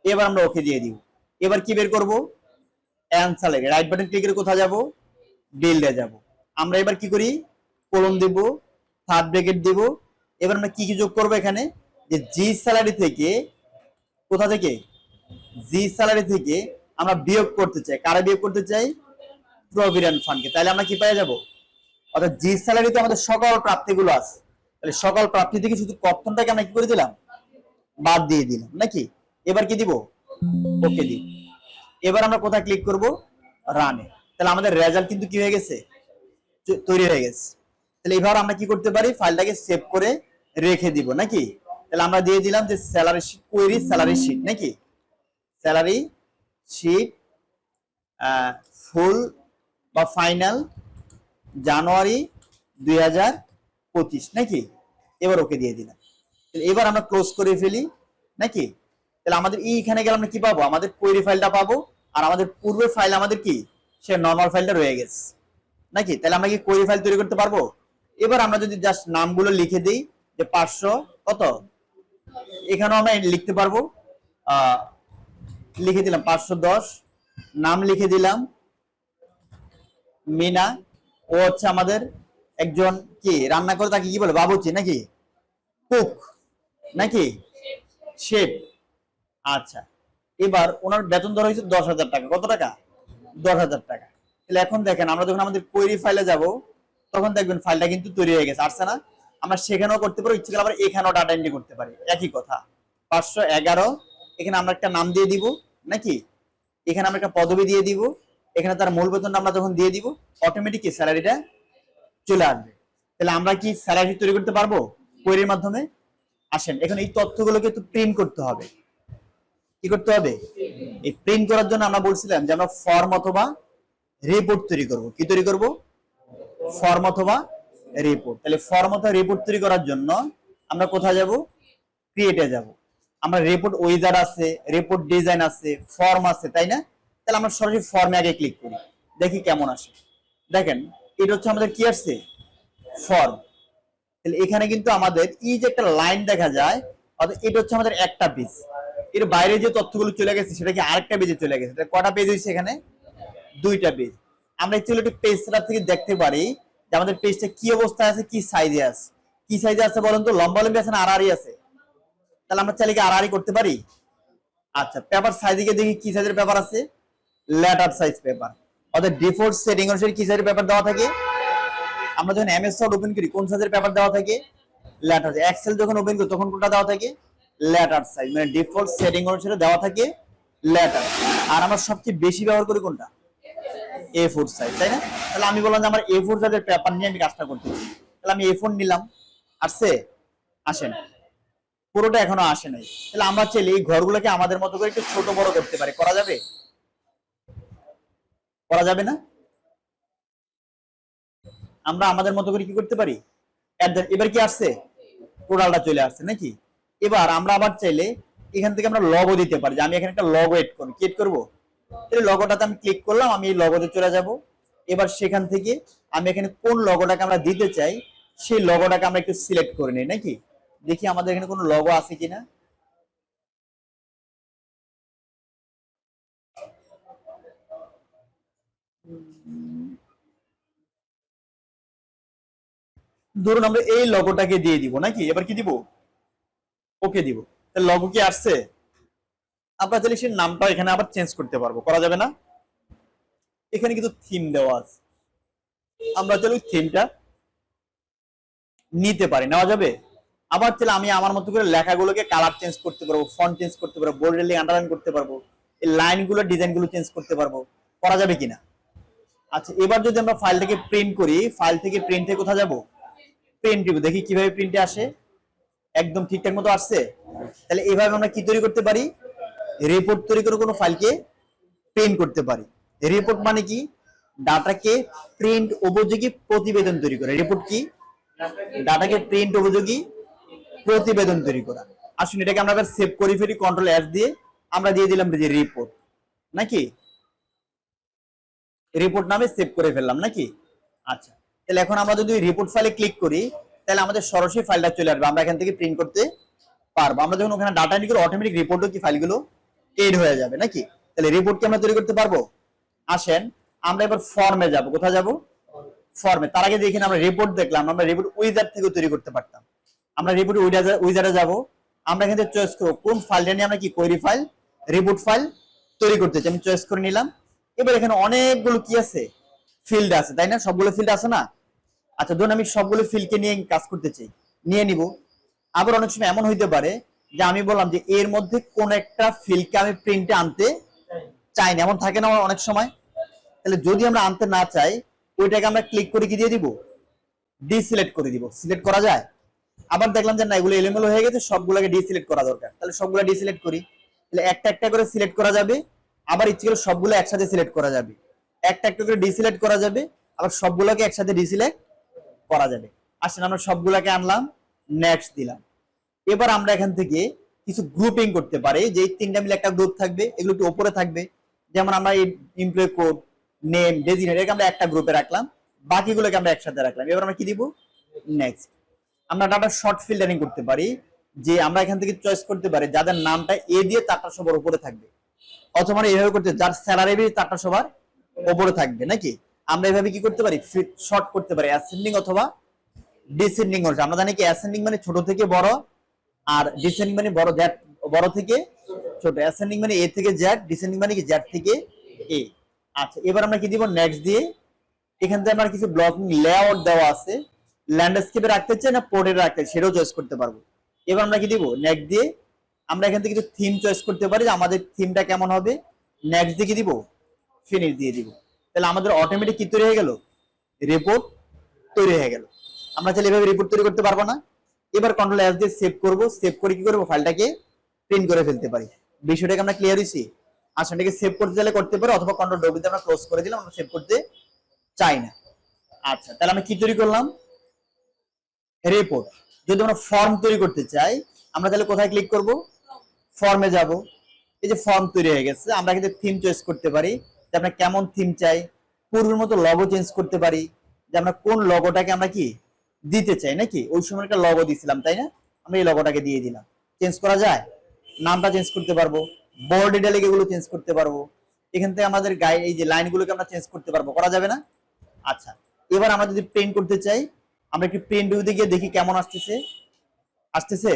এবার আমরা ওকে দিয়ে দিব। এবার কি বের করব, অ্যান্সার লাগে, রাইট বাটন ক্লিক করে কোথায় যাব, বিল্ডে যাব। আমরা এবার কি করি, কলম দেব, থার্ড ব্র্যাকেট দেব। এবার আমরা কি কি যোগ করব এখানে, যে জি স্যালারি থেকে, কোথা থেকে, জি স্যালারি থেকে আমরা বিয়োগ করতে চাই, কারা বিয়োগ করতে চাই, প্রভিডেন্ট ফান্ডকে। তাহলে আমরা কি পেয়ে যাব, অর্থাৎ জি স্যালারিতে আমাদের সকল প্রাপ্তিগুলো আছে, তাহলে সকল প্রাপ্তি থেকে শুধু কর্তনটাকে আমরা কি করে দিলাম, বাদ দিয়ে দিলাম নাকি। এবার কি দিব, ওকে দিব। এবার আমরা কোথায় ক্লিক করব, রানে। তাহলে আমাদের রেজাল্ট কিন্তু কি হয়ে গেছে, তৈরি হয়ে গেছে। তাহলে এবার আমরা কি করতে পারি, ফাইলটাকে সেভ করে রেখে দিব নাকি। তাহলে আমরা দিয়ে দিলাম যে salary sheet, query salary sheet নাকি, স্যালারি শিট ফুল বা ফাইনাল জানুয়ারি 2025 নাকি। এবার ওকে দিয়ে দিলাম। এবার আমরা ক্লোজ করে ফেলি নাকি। তাহলে আমাদের এইখানে গেলে আমরা কি পাবো, আমাদের কোয়েরি ফাইলটা পাবো, আর আমাদের পূর্বের ফাইল আমাদের কি, সে নরমাল ফাইলটা রয়ে গেছে নাকি। তাহলে আমরা কি কোয়েরি ফাইল তৈরি করতে পারবো। এবার আমরা যদি জাস্ট নামগুলো লিখে দিই, যে 500 কত, এখানেও আমরা লিখতে পারবো, লিখে দিলাম 510, নাম লিখে দিলাম মিনা, ও হচ্ছে আমাদের একজন কি রান্না করে, তাকে কি বলে, বাবুর্চি নাকি, কুক নাকি, শেফ। আচ্ছা, এবার ওনার বেতন ধরা হয়েছে 10,000 টাকা। কত টাকা, 10,000 টাকা। তাহলে এখন দেখেন, আমরা যখন আমাদের কোয়েরি ফাইলে যাব, তখন দেখবেন ফাইলটা কিন্তু তৈরি হয়ে গেছে, আসছে না। আমরা সেখানেও করতে পারি, ইচ্ছে করলে আবার এখানেও ডাটা এন্ট্রি করতে পারি, একই কথা। 511, এখানে আমরা একটা নাম দিয়ে দিব নাকি, এখানে আমরা একটা পদবি দিয়ে দিব, এখানে তার মূল বেতনটা আমরা যখন দিয়ে দিব, অটোমেটিক স্যালারিটা চলে আসবে। তাহলে আমরা কি স্যালারি তৈরি করতে পারবো কোয়েরির মাধ্যমে। আসেন, এখন এই তথ্যগুলোকে একটু প্রিন্ট করতে হবে। কি করতে হবে, এই প্রিন্ট করার জন্য আমরা বলছিলাম যে আমরা ফর্ম অথবা রিপোর্ট তৈরি করব। কি তৈরি করব, ফর্ম অথবা রিপোর্ট। তাহলে ফর্ম অথবা রিপোর্ট তৈরি করার জন্য আমরা কোথায় যাব, ক্রিয়েটে যাব। আমরা রিপোর্ট উইজার্ড আছে, রিপোর্ট ডিজাইন আছে, ফর্ম আছে, তাই না? তাহলে আমরা সরাসরি ফর্মে আগে ক্লিক করি, দেখি কেমন আসে। দেখেন এটা হচ্ছে আমাদের কি আসছে, ফর্ম। তাহলে এখানে কিন্তু আমাদের এই যে একটা লাইন দেখা যায়, অর্থাৎ এটা হচ্ছে আমাদের একটা পেজ। এর বাইরে যে তথ্যগুলো চলে গেছে সেটা কি আরেকটা পেজে চলে গেছে। তাহলে কটা পেজ হয়েছে এখানে, দুইটা পেজ। আমরা একচুয়ালি একটু পেজটা থেকে দেখতে পারি যে আমাদের পেজটা কি অবস্থায় আছে, কি সাইজে আছে। কি সাইজে আছে বলেন তো, লম্বা লম্বি আছে না আড়াআড়ি আছে? তাহলে আমরা চাইলে কি আড়াআড়ি করতে পারি? আচ্ছা, পেপার সাইজে গিয়ে দেখি কি সাইজের পেপার আছে, লেটার সাইজ পেপার। অর্থাৎ ডিফল্ট সেটিং অনুসারে কি সাইজের পেপার দেওয়া থাকে। আমরা যখন এমএস ওয়ার্ড ওপেন করি কোন সাইজের পেপার দেওয়া থাকে, লেটার। এক্সেল যখন ওপেন করি তখন কোনটা দেওয়া থাকে, লেটার সাইজ। মানে ডিফল্ট সেটিং অনুসারে দেওয়া থাকে লেটার। আর আমরা সবচেয়ে বেশি ব্যবহার করি কোনটা, A4 সাইজ, তাই না? তাহলে আমি বললাম যে আমার A4 সাইজের পেপার নিয়ে আমি কাজটা করতেছি। তাহলে আমি A4 নিলাম, আসছে? আসেন, পুরোটা এখনো আসে নাই। তাহলে আমরা চাইলে এই ঘরগুলোকে আমাদের মতো করে একটু ছোট বড় করতে পারি, করা যাবে? করা যাবে না? আমরা আমাদের মতো করে কি করতে পারি, এবার কি আসছে, টোটালটা চলে আসছে নাকি? এবার আমরা আবার চাইলে এখান থেকে আমরা লগো দিতে পারি, যে আমি এখানে একটা লগো এড করব। কি এড করব? এই লগোটাতে আমি ক্লিক করলাম, আমি এই লগোতে চলে যাব। এবার সেখান থেকে আমি এখানে কোন লগোটাকে আমরা দিতে চাই সেই লগোটাকে আমরা একটু সিলেক্ট করে নিই নাকি। দেখি আমাদের এখানে কোনো লগো আছে কিনা। ধরুন আমরা এই লগোটাকে দিয়ে দিব নাকি। এবার কি দিব, ওকে দিব। তাহলে লগো কি আসছে? আমরা চাইলে সেই নামটা এখানে আবার চেঞ্জ করতে পারবো, করা যাবে না? এখানে কিন্তু থিম দেওয়া আছে, আমরা চাইলে থিমটা নিতে পারি, নেওয়া যাবে। আবার চাইলে আমি আমার মতো করে লেখাগুলোকে কালার চেঞ্জ করতে পারবো, ফন্ট চেঞ্জ করতে পারবো, বোল্ড রেলিং আন্ডারলাইন করতে পারবো, এই লাইনগুলো ডিজাইনগুলো চেঞ্জ করতে পারবো, করা যাবে কিনা। আচ্ছা, এবার যদি আমরা ফাইলটাকে প্রিন্ট করি, ফাইল থেকে প্রিন্টে কোথায় যাব, প্রিন্ট দিব, দেখি কিভাবে প্রিন্টে আসে। একদম ঠিকঠাক মতো আসছে। তাহলে এইভাবে আমরা কি তৈরি করতে পারি, রিপোর্ট তৈরি করে কোনো ফাইলকে প্রিন্ট করতে পারি। রিপোর্ট মানে কি, ডাটাকে প্রিন্ট উপযোগী প্রতিবেদন তৈরি করে। রিপোর্ট কি, ডাটাকে প্রিন্ট উপযোগী প্রতিবেদন তৈরি করা। আসুন এটাকে আমরা আবার সেভ করি ফেলি, কন্ট্রোল এফ দিয়ে আমরা দিয়ে দিলাম যে রিপোর্ট নাকি, রিপোর্ট নামে সেভ করে ফেললাম নাকি। আচ্ছা, তাহলে এখন আমরা যদি রিপোর্ট ফাইলে ক্লিক করি তাহলে আমাদের সরাসরি ফাইলটা চলে আসবে, আমরা এখান থেকে প্রিন্ট করতে পারবো। আমরা যখন ওখানে ডাটা এন্ট্রি করি অটোমেটিক রিপোর্টও কি ফাইলগুলো এড হয়ে যাবে নাকি। তাহলে রিপোর্ট কি আমরা তৈরি করতে পারবো। আসেন আমরা এবার ফর্মে যাব, কোথায় যাব, ফর্মে। তার আগে দেখেন আমরা রিপোর্ট দেখলাম, আমরা রিপোর্ট উইজার্ড থেকে তৈরি করতে পারতাম। আমরা রিপোর্ট উইজার্ডে যাব, আমরা এখান থেকে চয়েস করব কোন ফাইলটা নিয়ে আমরা কি কোয়েরি ফাইল, রিপোর্ট ফাইল তৈরি করতে চাই। আমি চয়েস করে নিলাম। এবার এখানে অনেকগুলো কি আছে, ফিল্ড আছে, তাই না? সবগুলো ফিল্ড আছে না। আচ্ছা, ধরুন আমি সবগুলো ফিল্ডকে নিয়ে কাজ করতে চাই, নিয়ে নিব। আবার অনেক সময় এমন হইতে পারে যে আমি বললাম যে এর মধ্যে কোন একটা ফিল্ডকে আমি প্রিন্টে আনতে চাই না, এমন থাকে না অনেক সময়। তাহলে যদি আমরা আনতে না চাই, ওইটাকে আমরা ক্লিক করে কি দিয়ে দিব, ডিসিলেক্ট করে দিব। সিলেক্ট করা যায়। আবার দেখলাম যে না, এগুলো এলোমেলো হয়ে গেছে, সবগুলোকে ডিসিলেক্ট করা দরকার, তাহলে সবগুলো ডিসিলেক্ট করি। তাহলে একটা একটা করে সিলেক্ট করা যাবে, আবার ইচ্ছে করে সবগুলো একসাথে সিলেক্ট করা যাবে। একটা একটা করে ডিসিলেক্ট করা যাবে, আবার সবগুলোকে একসাথে ডিসিলেক্ট করা যাবে। আসলে আমরা সবগুলোকে আনলাম, নেক্সট দিলাম। এবার আমরা এখান থেকে কিছু গ্রুপিং করতে পারি, যে তিনটা মিলে একটা গ্রুপ থাকবে, এগুলো একটু উপরে থাকবে। যেমন আমরা এই এমপ্লয়ি কোড, নেম, ডেজিগনেট এটাকে আমরা একটা গ্রুপে রাখলাম, বাকিগুলোকে আমরা একসাথে রাখলাম। এবার আমরা কি দিব, নেক্সট। আমরা ডাটা শর্ট ফিল্টারিং করতে পারি, যে আমরা এখান থেকে চয়েস করতে পারি যাদের নামটা এ দিয়ে তারটা সবার উপরে থাকবে, অথবা আমরা এইভাবে করতে যার স্যালারি বি তারটা সবার উপরে থাকবে নাকি। আমরা এইভাবে কি করতে পারি, শর্ট করতে পারি, অ্যাসেন্ডিং অথবা ডিসেন্ডিং অনুসারে। আমরা জানি কি অ্যাসেন্ডিং মানে ছোট থেকে বড়, আর ডিসেন্ডিং মানে বড় থেকে ছোট। অ্যাসেন্ডিং মানে এ থেকে জেড, ডিসেন্ডিং মানে কি জেড থেকে এ। আচ্ছা, এবার আমরা কি দিব, নেক্সট দিয়ে এখান থেকে আমরা কিছু ব্লকিং লেআউট দেওয়া আছে, ল্যান্ডস্কেপে রাখতে চাই না পোর্ট্রেটে রাখতে চাই সেটাও চয়েস করতে পারবো। এবার আমরা কি দিব, নেক্সট দিয়ে আমরা এখান থেকে কিছু থিম চয়েস করতে পারি, যে আমাদের থিমটা কেমন হবে। নেক্সট দিয়ে কি দিব, ফিনিশ দিয়ে দিব। তাহলে আমাদের অটোমেটিক কি তৈরি হয়ে গেল, রিপোর্ট তৈরি হয়ে গেল। আমরা চাইলে এভাবে রিপোর্ট তৈরি করতে পারবো না। এবার কন্ট্রোল এস দিয়ে সেভ করব, সেভ করে কি করব, ফাইলটাকে প্রিন্ট করে ফেলতে পারি। বিষয়টাকে আমরা ক্লিয়ার হইছি। আসলে এটাকে সেভ করতে চাইলে করতে পারো, অথবা কন্ট্রোল ডব্লিউ দিয়ে আমরা ক্লোজ করে দিলাম, আমরা সেভ করতে চাই না। আচ্ছা, তাহলে আমরা কি তৈরি করলাম, রিপোর্ট। যদি আমরা ফর্ম তৈরি করতে চাই আমরা তাহলে কোথায় ক্লিক করব, ফর্মে যাব, এই যে ফর্ম তৈরি হয়ে গেছে, আমরা কিন্তু থিম চয়েস করতে পারি যে আমরা কেমন থিম চাই, পূর্বের মতো লগো চেঞ্জ করতে পারি যে আমরা কোন লগোটাকে আমরা কি দিতে চাই, নাকি ওই সময় একটা লগো দিছিলাম তাই না, আমরা এই লগোটাকে দিয়ে দিলাম। চেঞ্জ করা যায়, নামটা চেঞ্জ করতে পারবো, বোল্ড ইটালিক এগুলো চেঞ্জ করতে পারবো, এখান থেকে আমাদের গাইড এই যে লাইনগুলোকে আমরা চেঞ্জ করতে পারবো, করা যাবে না? আচ্ছা, এবার আমরা যদি প্রিন্ট করতে চাই, আমরা একটু প্রিন্ট ভিউতে গিয়ে দেখি কেমন আসতেছে। আসতেছে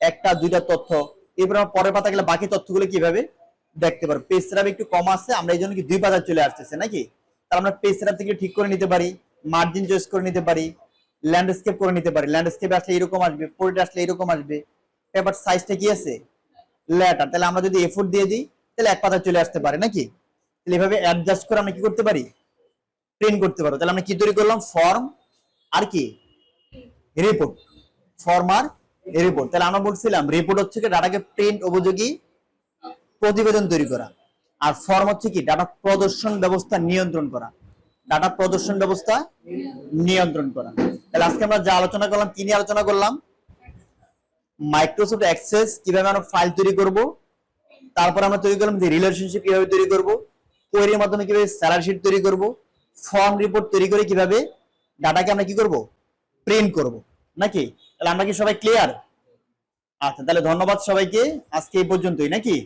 একটা দুইটা তথ্য। এরপর আমরা পরের পাতা গেলে বাকি তথ্যগুলো কিভাবে দেখতে পারবো। পেজ সেটআপ একটু কম আছে, আমরা এই জন্য কি দুই পাতায় চলে আসতেছে নাকি, তাহলে আমরা পেজ সেটআপ থেকে ঠিক করে নিতে পারি, মার্জিন চয়েস করে নিতে পারি, ল্যান্ডস্কেপ করে নিতে পারি। ল্যান্ডস্কেপে আসলে এরকম আসবে, পোর্ট্রেট আসলে এরকম আসবে। পেপার সাইজটা কি আছে, লেটার, তাহলে আমরা যদি এফোর্ট দিয়ে দিই তাহলে এক পাতায় চলে আসতে পারে নাকি। তাহলে এভাবে অ্যাডজাস্ট করে আমরা কি করতে পারি, প্রিন্ট করতে পারবো। তাহলে আমরা কি তৈরি করলাম, ফর্ম আর কি রিপোর্ট, ফর্ম আর রিপোর্ট। তাহলে আমরা বলছিলাম রিপোর্ট হচ্ছে কি ডাটাকে প্রিন্ট উপযোগী প্রতিবেদন তৈরি করা, আর ফর্ম হচ্ছে কি ডাটা প্রদর্শন ব্যবস্থা নিয়ন্ত্রণ করা, ডাটা প্রদর্শন ব্যবস্থা নিয়ন্ত্রণ করা। তাহলে আজকে আমরা যা আলোচনা করলাম, কি নিয়ে আলোচনা করলাম, মাইক্রোসফট অ্যাক্সেস কিভাবে আমরা ফাইল তৈরি করব, তারপর আমরা তৈরি করলাম যে রিলেশনশিপ কিভাবে তৈরি করব, কোয়েরির মাধ্যমে কিভাবে স্যালারি শিট তৈরি করব, ফর্ম রিপোর্ট তৈরি করে কিভাবে ডাটাকে আমরা কি করব, প্রিন্ট করব, নাকি। তাহলে আমরা কি সবাই ক্লিয়ার? আচ্ছা, তাহলে ধন্যবাদ সবাইকে, আজকে এই পর্যন্তই নাকি।